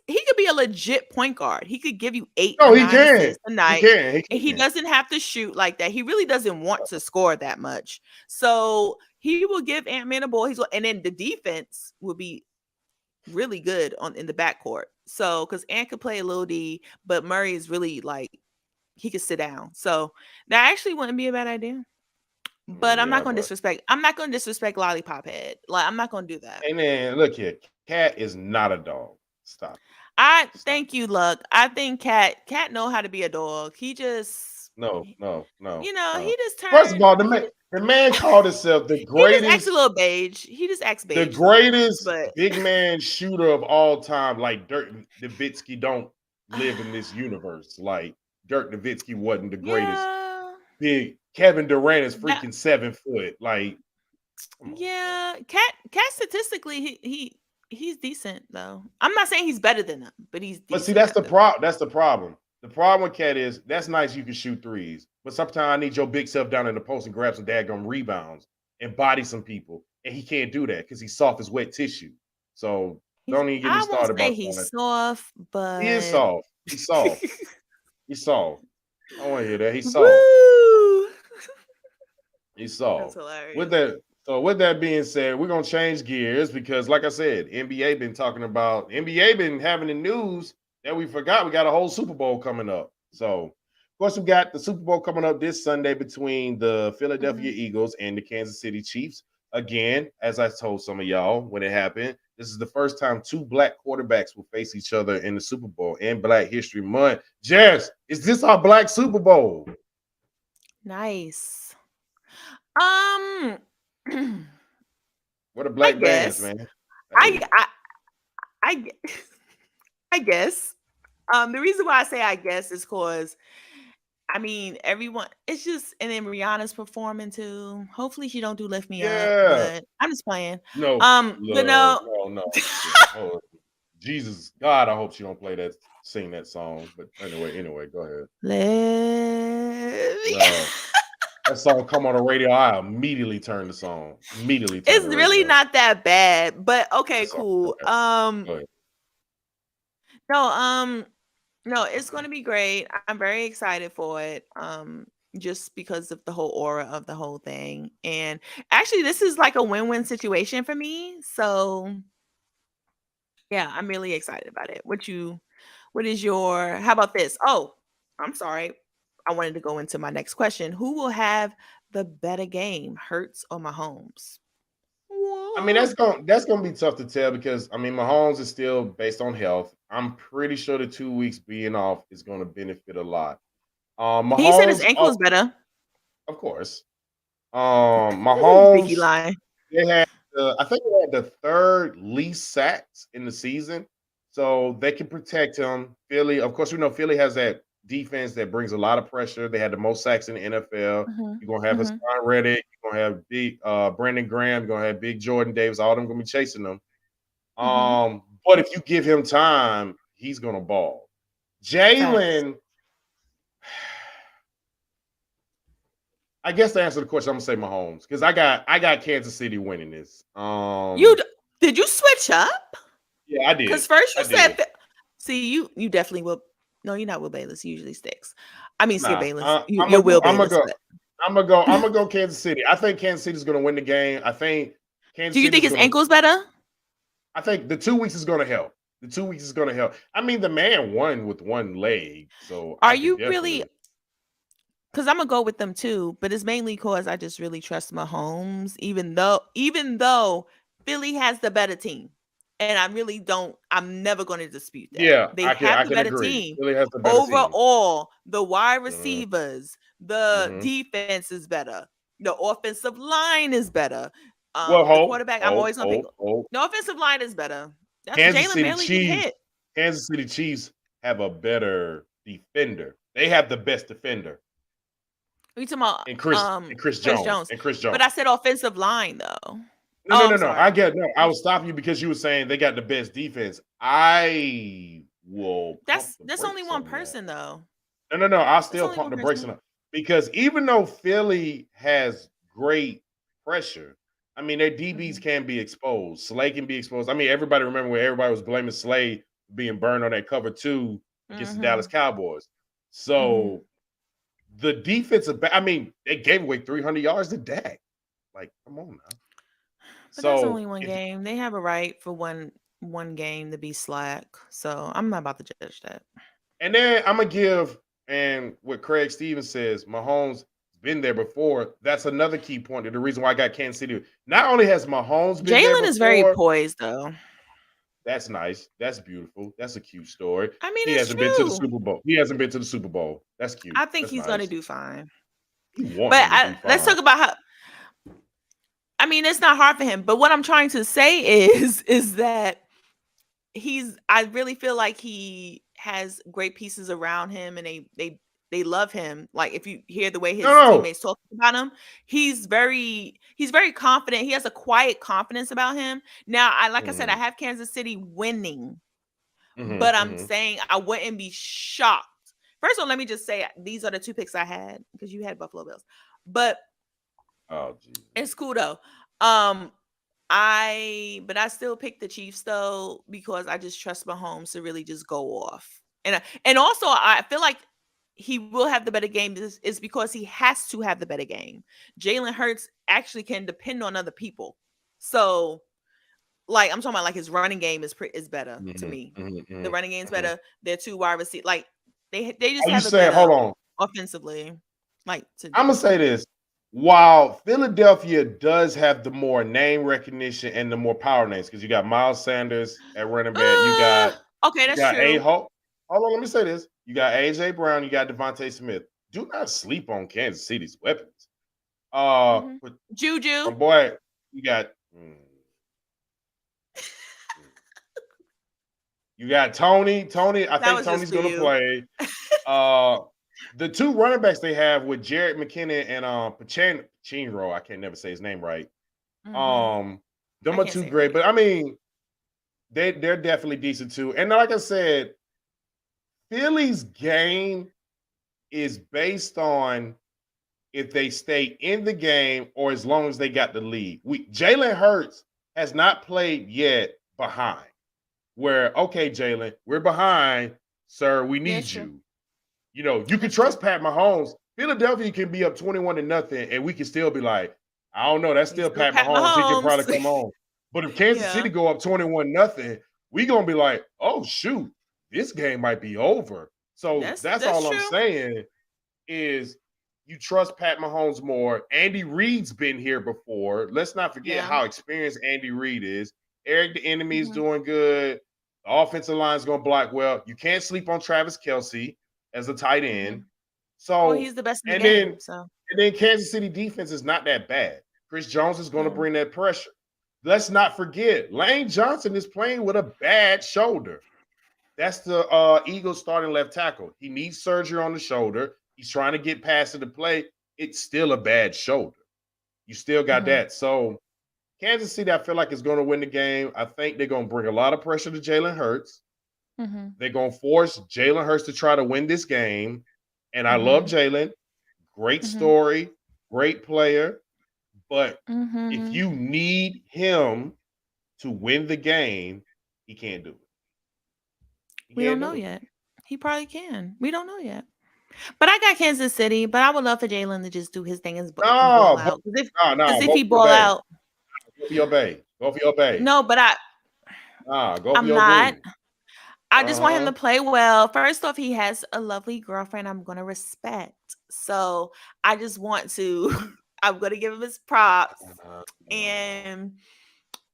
he could be a legit point guard. He could give you 8 or 9 assists a night. He doesn't have to shoot like that. He really doesn't want to score that much. So he will give Ant-Man a ball. And then the defense will be really good in the backcourt. So because Ant could play a little D, but Murray is really like he could sit down. So that actually wouldn't be a bad idea. But I'm not going to disrespect. I'm not going to disrespect Lollipop Head. Like I'm not going to do that. And then look here, Cat is not a dog. Stop. Thank you, Luck. I think Cat know how to be a dog. He just no. He just turned. First of all, the man called himself the greatest. He just acts a little beige. He just acts beige. The greatest big man shooter of all time. Like Dirk Nowitzki don't live in this universe. Like Dirk Nowitzki wasn't the greatest. Big Kevin Durant is freaking 7 foot. Like, Cat statistically he's decent though. I'm not saying he's better than him, but he's decent. But see, that's the problem. That's the problem. The problem with Cat is that's nice. You can shoot threes, but sometimes I need your big self down in the post and grab some daggum rebounds and body some people, and he can't do that because he's soft as wet tissue. So don't even get me started about he's soft, but he is soft. He's soft. He's soft. I don't want to hear that. He's soft. Woo! He's soft. That's hilarious. With that being said, we're gonna change gears because, like I said, NBA been having the news that we forgot. We got a whole Super Bowl coming up. So, of course, we got the Super Bowl coming up this Sunday between the Philadelphia Eagles and the Kansas City Chiefs. Again, as I told some of y'all when it happened, this is the first time 2 black quarterbacks will face each other in the Super Bowl in Black History Month. Jess, is this our Black Super Bowl? Nice. What a black bands, man. I guess. The reason why I say I guess is because I mean everyone. It's just and then Rihanna's performing too. Hopefully she don't do Lift Me Up. But I'm just playing. No. No. Oh, Jesus, God, I hope she don't sing that song. But anyway, go ahead. That song come on the radio, I immediately turn the song. It's really not that bad, but okay, cool. No, it's going to be great. I'm very excited for it. Just because of the whole aura of the whole thing. And actually, this is like a win-win situation for me. So yeah, I'm really excited about it. How about this? Oh, I'm sorry. I wanted to go into my next question. Who will have the better game, Hurts or Mahomes? I mean, that's gonna be tough to tell because I mean, Mahomes is still based on health. I'm pretty sure the 2 weeks being off is going to benefit a lot. Mahomes, he said his ankle is better. Of course. Mahomes. Biggie line. I think they had the 3rd least sacks in the season, so they can protect him. Philly, of course, we know Philly has that defense that brings a lot of pressure. They had the most sacks in the NFL. You're gonna have Hassan Reddick. You're gonna have big Brandon Graham. You're gonna have big Jordan Davis. All of them gonna be chasing them. But if you give him time, he's gonna ball. Jalen. I guess to answer the question, I'm gonna say Mahomes because I got Kansas City winning this. Did you switch up? Yeah, I did. Because first you said See, you definitely will. No, you're not Will Bayless. He usually sticks. I mean, Skip Nah, Bayless. I'm You're gonna go. Will Bayless, but I'm gonna go Kansas City. I think Kansas City is gonna win the game. I think do Kansas you City think is his gonna. ankle's better? I think the 2 weeks is gonna help. The 2 weeks is gonna help. I mean, the man won with one leg, so Are I could you really? definitely. Because I'm gonna go with them too, but it's mainly because I just really trust Mahomes, even though Philly has the better team, and I really don't. I'm never going to dispute that Yeah, they have I the can better agree. team Philly has the better team. overall. The wide Hmm. receivers, the Hmm. defense is better, the offensive line is better. Well, The quarterback, I'm always gonna pick. hold. The offensive line is better. That's Kansas Jalen City barely get Chiefs. hit. Kansas City Chiefs have a better defender. They have the best defender We talking about and Chris Chris Jones Jones, and Chris but Jones. I said offensive line though. No, no, Oh, no, I'm no. I sorry. get no. I was stopping you because you were saying they got the best defense. I will pump the That's only brakes one on that. person though. No, no, no. I'll That's still only pump one the brakes on person. it because even though Philly has great pressure, I mean their DBs Mhm. can be exposed. Slay can be exposed. I mean, everybody remember when everybody was blaming Slay being burned on that cover 2 against the Dallas Mhm. Cowboys. Mhm. So the defensive, I mean, they gave away 300 yards to Dak. Like, come on now. But that's So only one if game. They have a right for one game to be slack. So I'm not about to judge that. and then I'm gonna give and what Craig Stevens says, Mahomes been there before. That's another key point. The reason why I got Kansas City. Not only has Mahomes been there Jalen is very before, poised though. that's nice. That's beautiful. That's a cute story. I mean, He it's hasn't been to the true. Super Bowl. He hasn't been to the Super Bowl. That's cute. I think That's he's gonna nice. do fine. You want But him to do let's fine. talk about how. I mean, it's not hard for him. But what I'm trying to say is that I really feel like he has great pieces around him, and they love him. Like if you hear the way No, his no. teammates talk about him, he's very confident. He has a quiet confidence about him. Now, like I said, I Mm-hmm. have Kansas City winning, but Mm-hmm. I'm Mm-hmm. saying I wouldn't be shocked. First of all, let me just say these are the two picks I had because you had Buffalo Bills, but Oh, Jesus. it's cool though. Um, but I still pick the Chiefs though because I just trust Mahomes to really just go off. And also I feel like he will have the better game is because he has to have the better game. Jalen Hurts actually can depend on other people. So like I'm talking about like his running game is better to Mm-hmm. me. Mm-hmm. The running game's Mm-hmm. better. They're two wide receivers. Like they just Are you have a saying, better hold on. offensively. Like to I'm gonna say this. While Philadelphia does have the more name recognition and the more power names, because you got Miles Sanders at running back, uh, okay, you that's got true. hold on, let me say this. You got AJ Brown, you got Devontae Smith. Do not sleep on Kansas City's weapons. Mhm. But my Juju. boy, you got you got Tony. Tony, I That think was just Tony's for gonna you. play. The two running backs they have with Jared McKinnon and Pachinro, I can't never say his name right. Mhm. Um, I them are can't two say it great, right but either. I mean, they're definitely decent too. And like I said, Philly's game is based on if they stay in the game or as long as they got the lead. Jalen Hurts has not played yet behind. Where okay, Jalen, we're behind, sir. We Yeah, need it's true. you. You know, you can That's true. trust Pat Mahomes. Philadelphia can be up 21-0, and we can still be like, I don't know, that's He's still still Pat Pat Mahomes. He can Mahomes. probably come on. But if Kansas Yeah. City go up 21-0, we gonna be like, oh shoot, this game might be over. So that's That's all I'm true. saying is you trust Pat Mahomes more. Andy Reid's been here before. Let's not forget Yeah. how experienced Andy Reid is. Eric the enemy is Mhm. doing good. The offensive line is going to block well. You can't sleep on Travis Kelce as a tight end. Mhm. Well, So, he's the best in the and game. then So and then Kansas City defense is not that bad. Chris Jones is going to yeah. bring that pressure. Let's not forget, Lane Johnson is playing with a bad shoulder. That's the Eagles starting left tackle. He needs surgery on the shoulder. He's trying to get past it to play. It's still a bad shoulder. You still got Mhm. that. So Kansas City, I feel like is going to win the game. I think they're going to bring a lot of pressure to Jalen Hurts. Mhm. They're going to force Jalen Hurts to try to win this game. And I love Mhm. Jalen. Great Mhm. story, great player. But if Mhm. you need him to win the game, he can't do it. He We don't can't know do it. yet. He probably can. We don't know yet. But I got Kansas City, but I would love for Jalen to just do his thing and ball No, out. no, Because if go he for your ball bay. out, Go for your bay. Go for your bay. no, but Nah, go for I'm your not. dude. I just want him Uh-huh. to play well. First off, he has a lovely girlfriend I'm gonna respect. So I just want to I'm gonna give him his props. Uh, And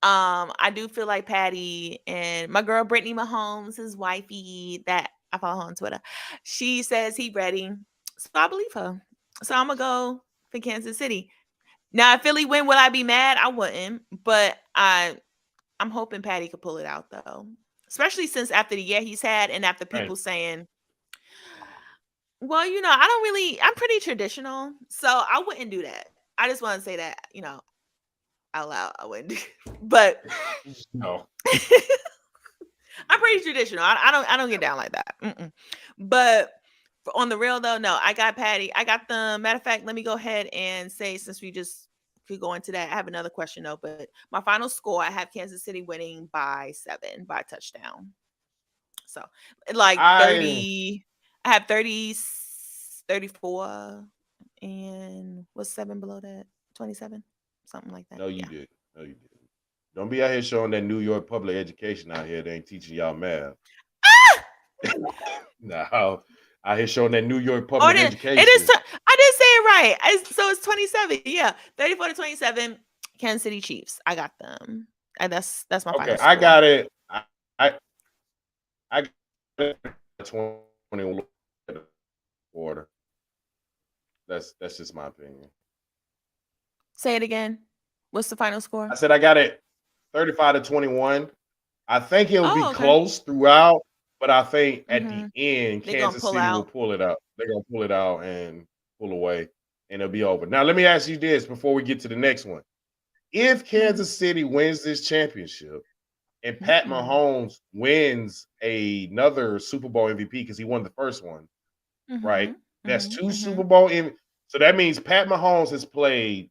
I do feel like Patty and my girl Brittany Mahomes, his wifey that I follow her on Twitter, she says he ready. So I believe her. So I'm gonna go for Kansas City. Now if Philly win, would I be mad? I wouldn't, but I'm hoping Patty could pull it out though. Especially since after the year he's had and after Hey, people saying, well, I'm pretty traditional. So I wouldn't do that. I just want to say that, out loud. I wouldn't do but no. I'm pretty traditional. I don't get down like that. Mm-mm. But on the real though, no, I got Patty. I got the matter of fact. Let me go ahead and say since we just could go into that. I have another question though, but my final score, I have Kansas City winning by 7 by touchdown. So like I 30, I have 30, 34, and what's 7 below that? 27, something like that. no, you Yeah. did. No, you did. Don't be out here showing that New York public education out here. They ain't teaching y'all math. No, out here showing that New York Oh, public it education. is. I did say it right. So it's 27. Yeah, 34 to 27. Kansas City Chiefs. I got them. And that's my Okay, final I score. got it. I got it 21 order. That's just my opinion. Say it again. What's the final score? I said I got it 35 to 21. I think it'll be Oh, okay. close throughout, but I think at the end, They gonna Kansas pull City will out. pull it out. They're gonna pull it out and pull away, and it'll be over. Now, let me ask you this before we get to the next one. If Kansas City wins this championship and Pat Mahomes wins another Super Bowl MVP because he won the first one, right? That's two Super Bowl MVP. So that means Pat Mahomes has played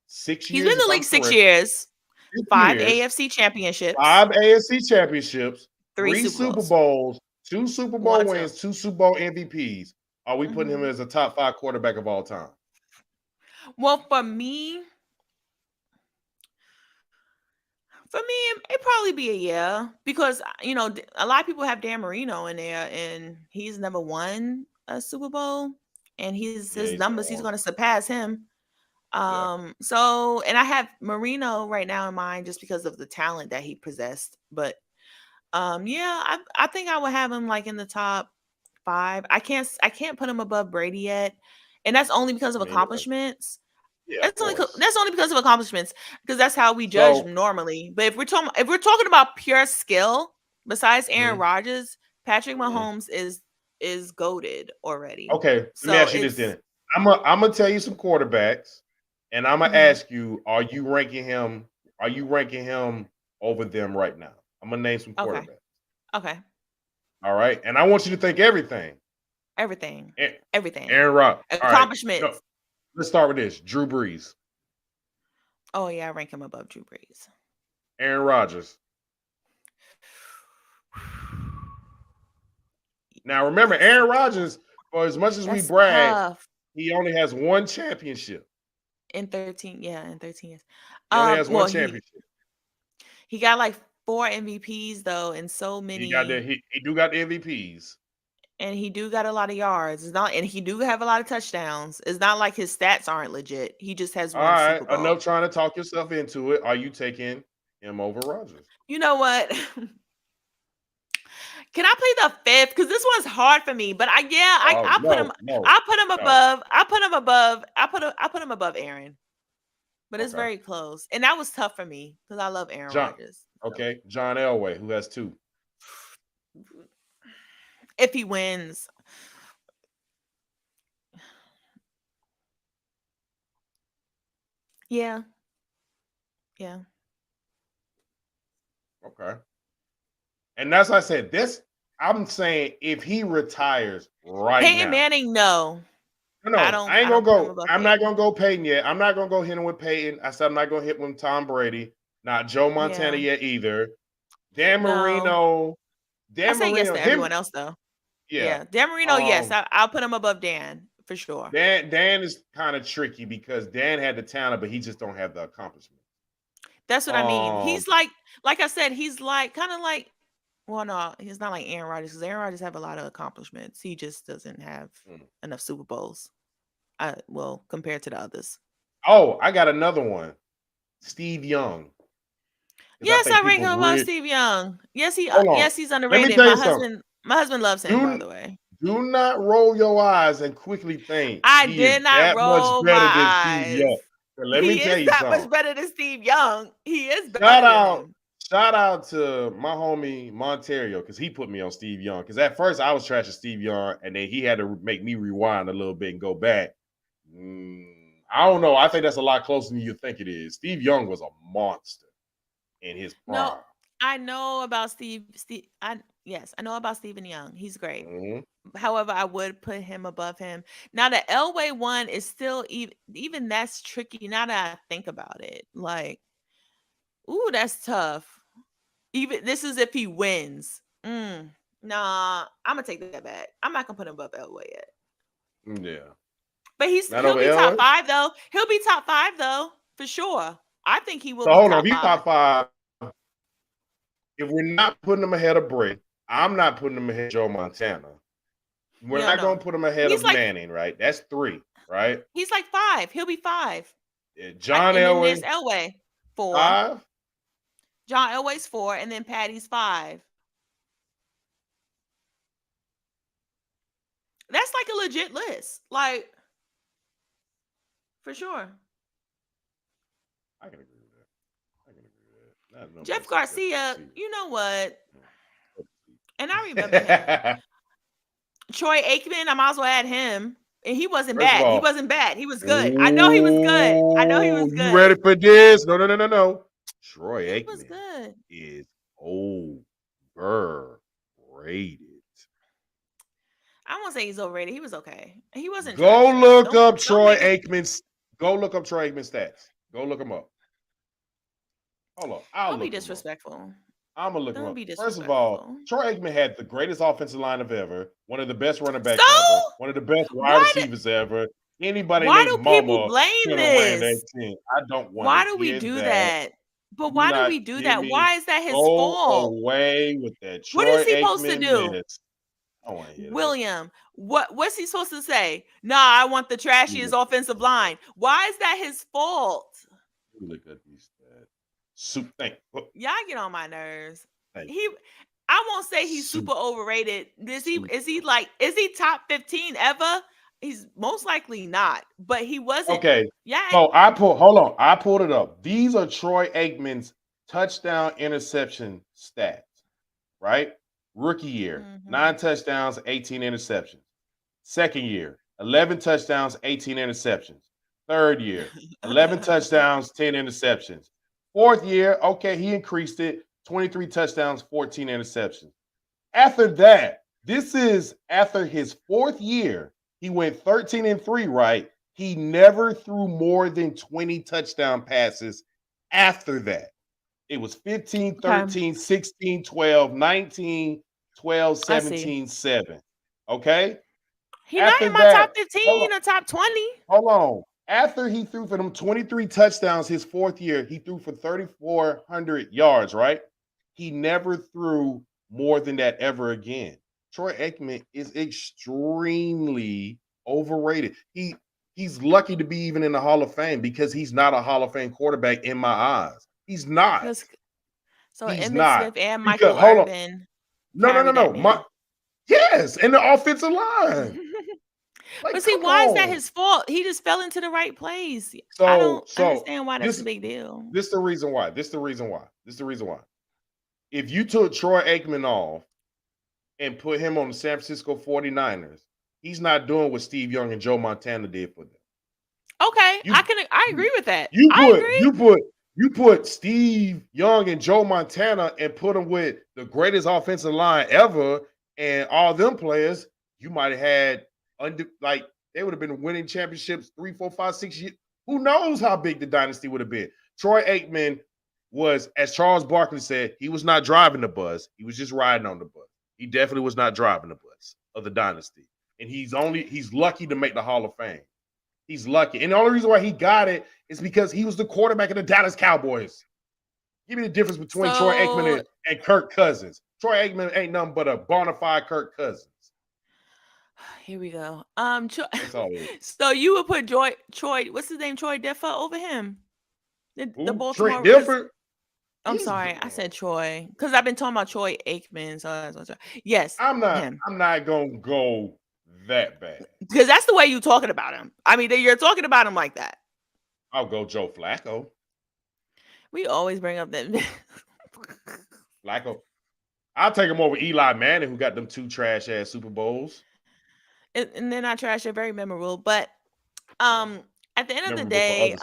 6 He's years. been in the league 6 years. 5 AFC championships. 5 AFC championships, 3 3 Super Super Bowls. Bowls, 2 Super 1 Bowl or 2. wins, 2 Super Bowl MVPs. Are we putting him as a top 5 quarterback of all time? Well, for me, it'd probably be a yeah because a lot of people have Dan Marino in there, and he's never won a Super Bowl, and his numbers he's going to surpass him. So, and I have Marino right now in mind just because of the talent that he possessed. But yeah, I think I would have him like in the top 5. I can't put him above Brady yet, and that's only because of accomplishments. Yeah, That's only because of accomplishments, because that's how we judge normally. But if we're talking about pure skill, besides Aaron Rodgers, Patrick Mahomes is goated already. Okay, So let me ask you this then. I'm gonna tell you some quarterbacks, and I'm gonna ask you: Are you ranking him over them right now? I'm gonna name some quarterbacks. Okay. All right, and I want you to think everything. Everything. Aaron Rodgers. Accomplishments. Right. No, let's start with this: Drew Brees. Oh yeah, I rank him above Drew Brees. Aaron Rodgers. Now remember, Aaron Rodgers, for as much as we brag, he only has 1 championship. In 13 years. He only has 1 championship. He got like 4 MVPs though, and so many. He do got the MVPs. And he do got a lot of yards. And he do have a lot of touchdowns. It's not like his stats aren't legit. He just has 1 Super Bowl. Enough trying to talk yourself into it. Are you taking him over Rodgers? You know what? Can I play the 5th? Because this one's hard for me. But I put him above. I put him above Aaron. But it's very close. And that was tough for me because I love Aaron Rodgers. Okay. John Elway, who has 2. If he wins. Yeah. Yeah. Okay. And that's why I said this. I'm saying if he retires right now. Peyton Manning, no. No, I ain't gonna go. I'm not gonna go Peyton yet. I'm not gonna go hit him with Peyton. I said I'm not gonna hit with Tom Brady. Not Joe Montana yet either. Dan Marino. I Dan say yes Marino, to him, everyone else though. yeah. Yeah, Dan Marino, yes, Um, I'll put him above Dan for sure. Dan is kind of tricky because Dan had the talent, but he just don't have the accomplishment. That's what I mean. Um, He's like I said, he's like kind of like. Well, no, he's not like Aaron Rodgers because Aaron Rodgers have a lot of accomplishments. He just doesn't have enough Super Bowls. Well, compared to the others. Oh, I got another one. Steve Young. Yes, I rank him above Steve Young. Yes, Hold on. yes, he's Let me underrated. tell you something. My husband loves him, by the way. Do not roll your eyes and quickly think I he did is not that much roll better my than Steve eyes. Young. But let me He tell is you that something. much better than Steve Young. He is better than him. Shout out to my homie Montario because he put me on Steve Young. Because at first I was trashing Steve Young, and then he had to make me rewind a little bit and go back. I don't know. I think that's a lot closer than you think it is. Steve Young was a monster in his prime. No, I know about Steve. I know about Stephen Young. He's great. However, I would put him above him. Now the Elway one is still even that's tricky. Now that I think about it, like, ooh, that's tough. Even this is if he wins. Nah, I'm gonna take that back. I'm not gonna put him above Elway yet. Yeah, but he'll be top 5 though. He'll be top 5 though for sure. I think he will. So hold on, if he's top 5, if we're not putting him ahead of Brett, I'm not putting him ahead of Joe Montana. We're not going to put him ahead of Manning, right? That's 3, right? He's like 5. He'll be 5. John Elway. And there's Elway 4. 5. John Elway's 4, and then Patty's 5. That's like a legit list, like for sure. I can agree with that. No Jeff Garcia, you know what? And I remember him. Troy Aikman, I might as well add him. And he wasn't bad. He wasn't bad. He was good. I know he was good. You ready for this? No. Troy Aikman was good. Is overrated. I won't say he's overrated. He was okay. He wasn't. Go look up Troy Aikman's. Go look up Troy Aikman stats. Go look him up. Hold on. Don't be disrespectful. I'm gonna look him up. First of all, Troy Aikman had the greatest offensive line of ever, one of the best running backs ever, one of the best wide receivers ever. Anybody named Mama blame this? I don't want. Why do we do that? But why do we do that? Why is that his fault? Away with that. What is he supposed to do? William, what's he supposed to say? Nah, I want the trashiest offensive line. Why is that his fault? Look at these stats. Soup thing. Y'all get on my nerves. I won't say he's super overrated. Is he top 15 ever? He's most likely not, but he wasn't. Okay. Yeah. So I pulled it up. These are Troy Aikman's touchdown interception stats, right? Rookie year, 9 touchdowns, 18 interceptions. Second year, 11 touchdowns, 18 interceptions. Third year, 11 touchdowns, 10 interceptions. Fourth year, okay, he increased it, 23 touchdowns, 14 interceptions. After that, this is after his 4th year, he went 13-3, right? He never threw more than 20 touchdown passes after that. It was 15, 13, 16, 12, 19, 12, 17, 7. Okay? He's not in my top 15 or top 20. Hold on. After he threw for them 23 touchdowns his 4th year, he threw for 3,400 yards, right? He never threw more than that ever again. Troy Aikman is extremely overrated. He's lucky to be even in the Hall of Fame because he's not a Hall of Fame quarterback in my eyes. He's not. So Emmitt Smith and Michael Irvin. No. Yes, in the offensive line. But see, why is that his fault? He just fell into the right place. I don't understand why that's a big deal. This is the reason why. If you took Troy Aikman off and put him on the San Francisco 49ers, he's not doing what Steve Young and Joe Montana did for them. Okay, I agree with that. You put Steve Young and Joe Montana and put them with the greatest offensive line ever and all them players, you might have had they would have been winning championships 3, 4, 5, 6 years. Who knows how big the dynasty would have been? Troy Aikman was, as Charles Barkley said, he was not driving the bus. He was just riding on the bus. He definitely was not driving the bus of the dynasty. And he's lucky to make the Hall of Fame. He's lucky. And the only reason why he got it is because he was the quarterback of the Dallas Cowboys. Give me the difference between Troy Aikman and Kirk Cousins. Troy Aikman ain't nothing but a bona fide Kirk Cousins. Here we go. That's all it is. So you would put Troy, what's his name? Troy Differ over him? The Baltimore Trent Dilfer? I'm sorry, I said Troy because I've been talking about Troy Aikman. So that's what yes, I'm not gonna go that bad because that's the way you're talking about him. I mean, you're talking about him like that. I'll go Joe Flacco. We always bring up that Flacco. I'll take him over Eli Manning, who got them 2 trash ass Super Bowls. And they're not trash; they're very memorable. But at the end of the day,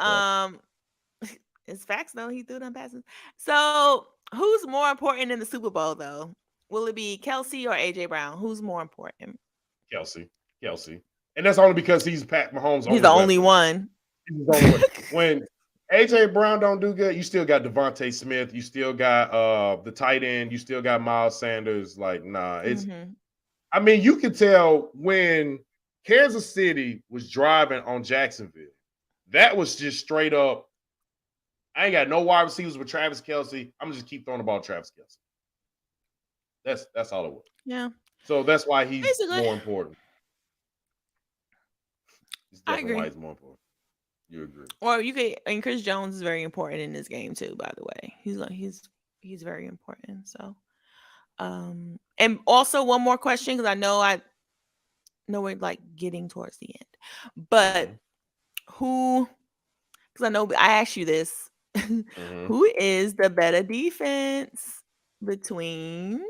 it's facts though. He threw them passes. So who's more important in the Super Bowl though? Will it be Kelce or AJ Brown? Who's more important? Kelce. And that's only because he's Pat Mahomes. He's the only one. He's the only one. When AJ Brown don't do good, you still got Devontae Smith. You still got the tight end. You still got Miles Sanders. Like, nah, it's. I mean, you can tell when Kansas City was driving on Jacksonville, that was just straight up. I ain't got no wide receivers with Travis Kelce. I'm gonna just keep throwing the ball to Travis Kelce. That's all it was. Yeah. So that's why he's more important. I agree. Why he's more important. You agree? Or and Chris Jones is very important in this game too. By the way, he's very important. So, and also one more question because I know we're like getting towards the end, but who? Because I know I asked you this. Who is the better defense between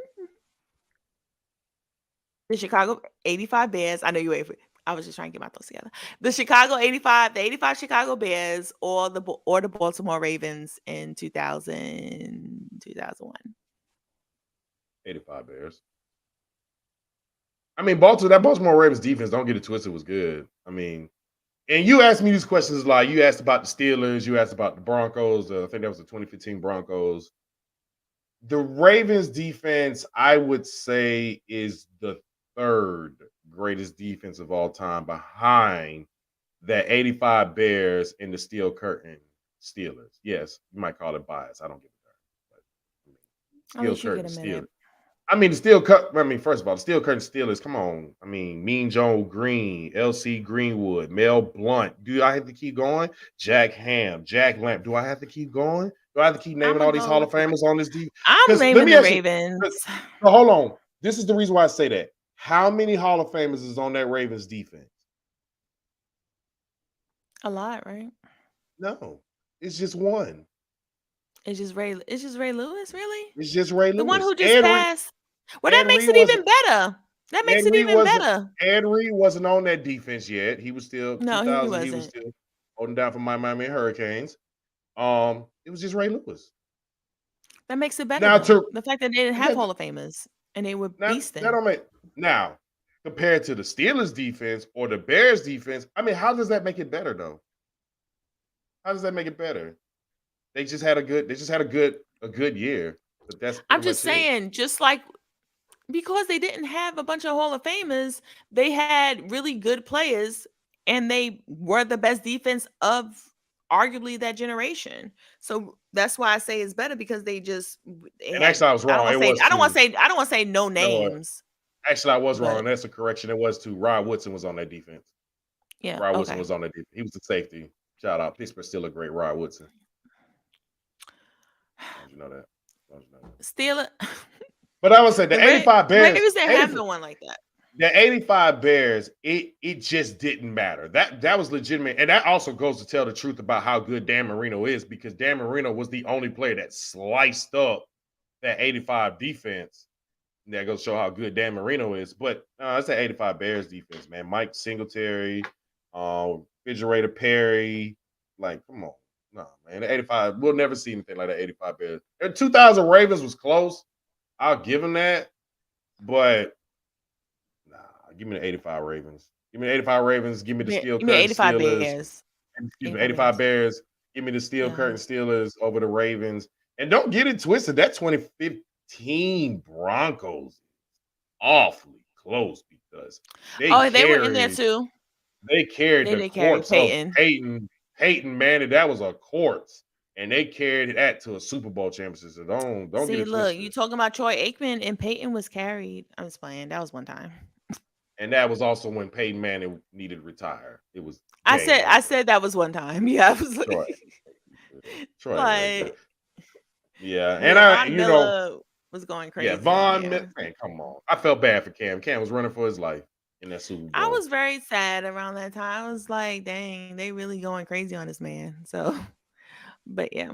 the Chicago 85 Bears? I know you wait for. I was just trying to get my thoughts together. The 85 Chicago Bears, or the Baltimore Ravens in 2001. 85 Bears. I mean, that Baltimore Ravens defense, don't get it twisted, was good. I mean, and you asked me these questions like you asked about the Steelers, you asked about the Broncos. I think that was the 2015 Broncos. The Ravens defense, I would say, is the 3rd greatest defense of all time behind that 85 Bears and the Steel Curtain Steelers. Yes, you might call it bias. I don't give a darn. Steel Curtain Steelers. I mean, first of all, the Steel Curtain Steelers, come on. I mean, Mean Joe Green, L.C. Greenwood, Mel Blount. Do I have to keep going? Jack Ham, Jack Lamp. Do I have to keep going? Do I have to keep naming all these Hall of Famers on this defense? I'm naming the Ravens. So hold on. This is the reason why I say that. How many Hall of Famers is on that Ravens defense? A lot, right? No, it's just one. It's just Ray Lewis, really? It's just Ray Lewis. The one who just passed. Well, that makes it even better. That makes it even better. Ed Reed wasn't on that defense yet. He was still he was still holding down for my Miami Hurricanes. It was just Ray Lewis. That makes it better. Now, the fact that they didn't have Hall of Famers and they were beasting. Now, compared to the Steelers defense or the Bears defense, I mean, how does that make it better though? How does that make it better? They just had a good year. But that's I'm just saying, just like because they didn't have a bunch of Hall of Famers, they had really good players and they were the best defense of arguably that generation. So that's why I say it's better because they just. And actually, I was wrong. I don't want to say no names. Actually, I was wrong. That's a correction. It was too. Rod Woodson was on that defense. Yeah, Rod Woodson was on that defense. He was the safety. Shout out. Pittsburgh still a great Rod Woodson. Don't you know that? Steelers. But I would say the 85 Bears. Ravens didn't have no one like that. The 85 Bears, it just didn't matter. That was legitimate. And that also goes to tell the truth about how good Dan Marino is, because Dan Marino was the only player that sliced up that 85 defense. And that goes to show how good Dan Marino is. But it's the 85 Bears defense, man. Mike Singletary, Refrigerator Perry. Like, come on. No, man. The 85, we'll never see anything like that 85 Bears. The 2000 Ravens was close. I'll give them that. But give me the 85 Ravens. Give me the 85 Ravens. Give me the Steel Curtain 85 Steelers. Bears. Excuse me, 85 Bears. Give me the Steel Curtain Steelers over the Ravens. And don't get it twisted. That 2015 Broncos awfully close because they Oh, they were in there carried too. they carried They the did carry corpse of Peyton. Peyton Manning. That was a corpse, and they carried that to a Super Bowl championship. So don't get See, it look, you twisted. talking about Troy Aikman and Peyton was carried. I was playing. That was one time. And that was also when Peyton Manning needed to retire. It was I game said I over. said that was one time. Yeah, I was Troy, like, Troy ain't very good. but Yeah, and yeah, Von Miller was going yeah, crazy. Yeah. Man, come on. I felt bad for Cam. Cam was running for his life in that Super I Bowl. was very sad around that time. I was like, dang, they really going crazy on this man. So, but yeah.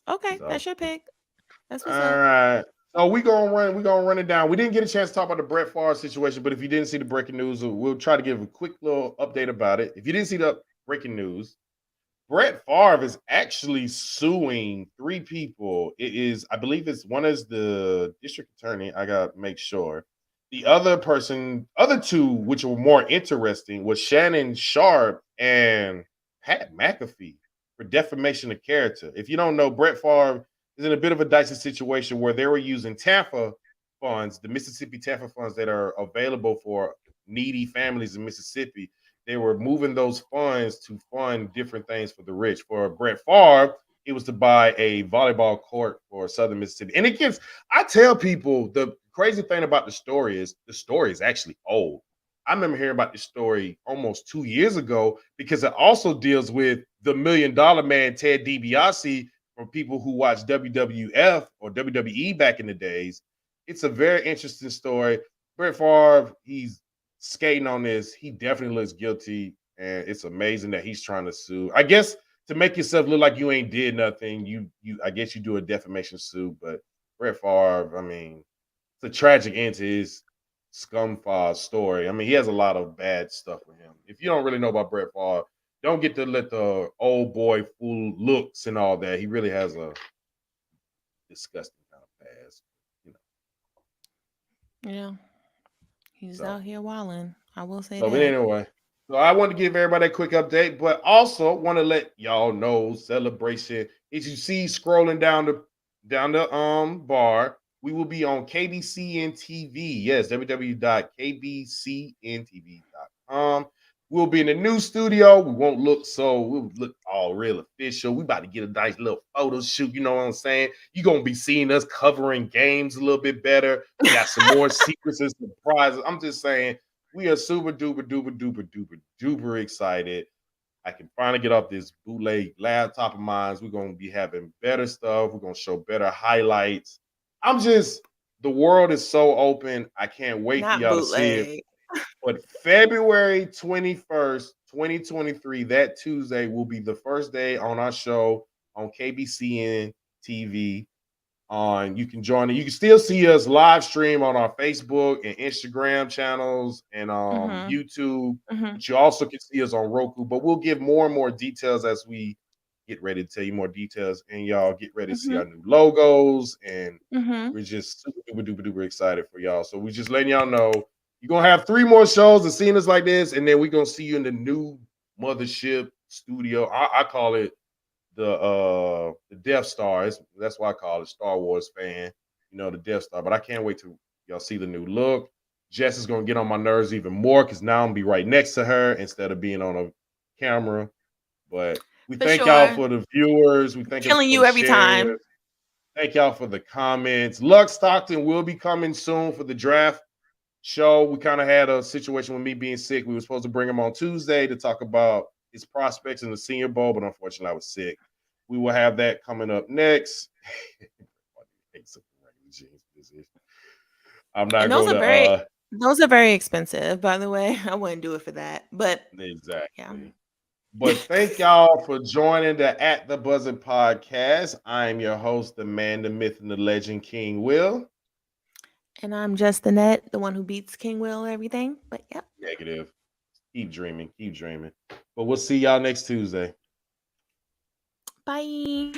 Okay, So, that's your pick. That's all what's up. right. So we gonna run it down. We didn't get a chance to talk about the Brett Favre situation, but if you didn't see the breaking news, we'll try to give a quick little update about it. If you didn't see the breaking news, Brett Favre is actually suing 3 people. It is, I believe one is the district attorney. I gotta make sure. The other 2, which were more interesting, was Shannon Sharp and Pat McAfee for defamation of character. If you don't know, Brett Favre is in a bit of a dicey situation where they were using TANF funds, the Mississippi TANF funds that are available for needy families in Mississippi. They were moving those funds to fund different things for the rich. For Brett Favre, it was to buy a volleyball court for Southern Mississippi. And it gets, I tell people, the crazy thing about the story is actually old. I remember hearing about this story almost 2 years ago because it also deals with the $1 Million Man, Ted DiBiase, for people who watch WWF or WWE back in the days. It's a very interesting story. Brett Favre, he's skating on this. He definitely looks guilty, and it's amazing that he's trying to sue. I guess to make yourself look like you ain't did nothing, you I guess you do a defamation suit. But Brett Favre, I mean, it's a tragic end to his scumfall story. I mean, he has a lot of bad stuff with him. If you don't really know about Brett Favre, don't get to let the old boy fool looks and all that. He really has a disgusting kind of past, you know. Yeah. He's So, out here wilding. I will say but that. anyway, so I want to give everybody a quick update, but also want to let y'all know celebration. As you see scrolling down the bar, we will be on KBCN TV. Yes, www.kbcntv.com. We'll be in the new studio. We'll look all real official. We about to get a nice little photo shoot. You know what I'm saying? You're gonna be seeing us covering games a little bit better. We got some more secrets and surprises. I'm just saying, we are super duper excited. I can finally get off this bootleg laptop of mine. We're gonna be having better stuff. We're gonna show better highlights. The world is so open. I can't wait for Not y'all to see it. bootleg. But February 21st, 2023, that Tuesday will be the first day on our show on KBCN TV. You can join it. You can still see us live stream on our Facebook and Instagram channels and YouTube. But you also can see us on Roku. But we'll give more and more details as we get ready to tell you more details. And y'all get ready to see our new logos. And we're just super duper excited for y'all. So we're just letting y'all know you're gonna have 3 more shows and seeing us like this, and then we're gonna see you in the new mothership studio. I call it the Death Star. That's why I call it Star Wars fan. You know, the Death Star. But I can't wait to y'all see the new look. Jess is gonna get on my nerves even more because now I'm gonna be right next to her instead of being on a camera. But we thank y'all for the viewers. We thank Killing you you for every sharing. time. Thank y'all for the comments. Lux Stockton will be coming soon for the draft show. We kind of had a situation with me being sick. We were supposed to bring him on Tuesday to talk about his prospects in the Senior Bowl, but unfortunately I was sick. We will have that coming up next. I'm not And going to. Those are very expensive, by the way. I wouldn't do it for that. But exactly. Yeah. But thank y'all for joining the At the Buzzer podcast. I'm your host, the man, the myth, and the legend, King Will. And I'm just Annette, the one who beats King Will everything. But yeah. Negative. Keep dreaming. Keep dreaming. But we'll see y'all next Tuesday. Bye.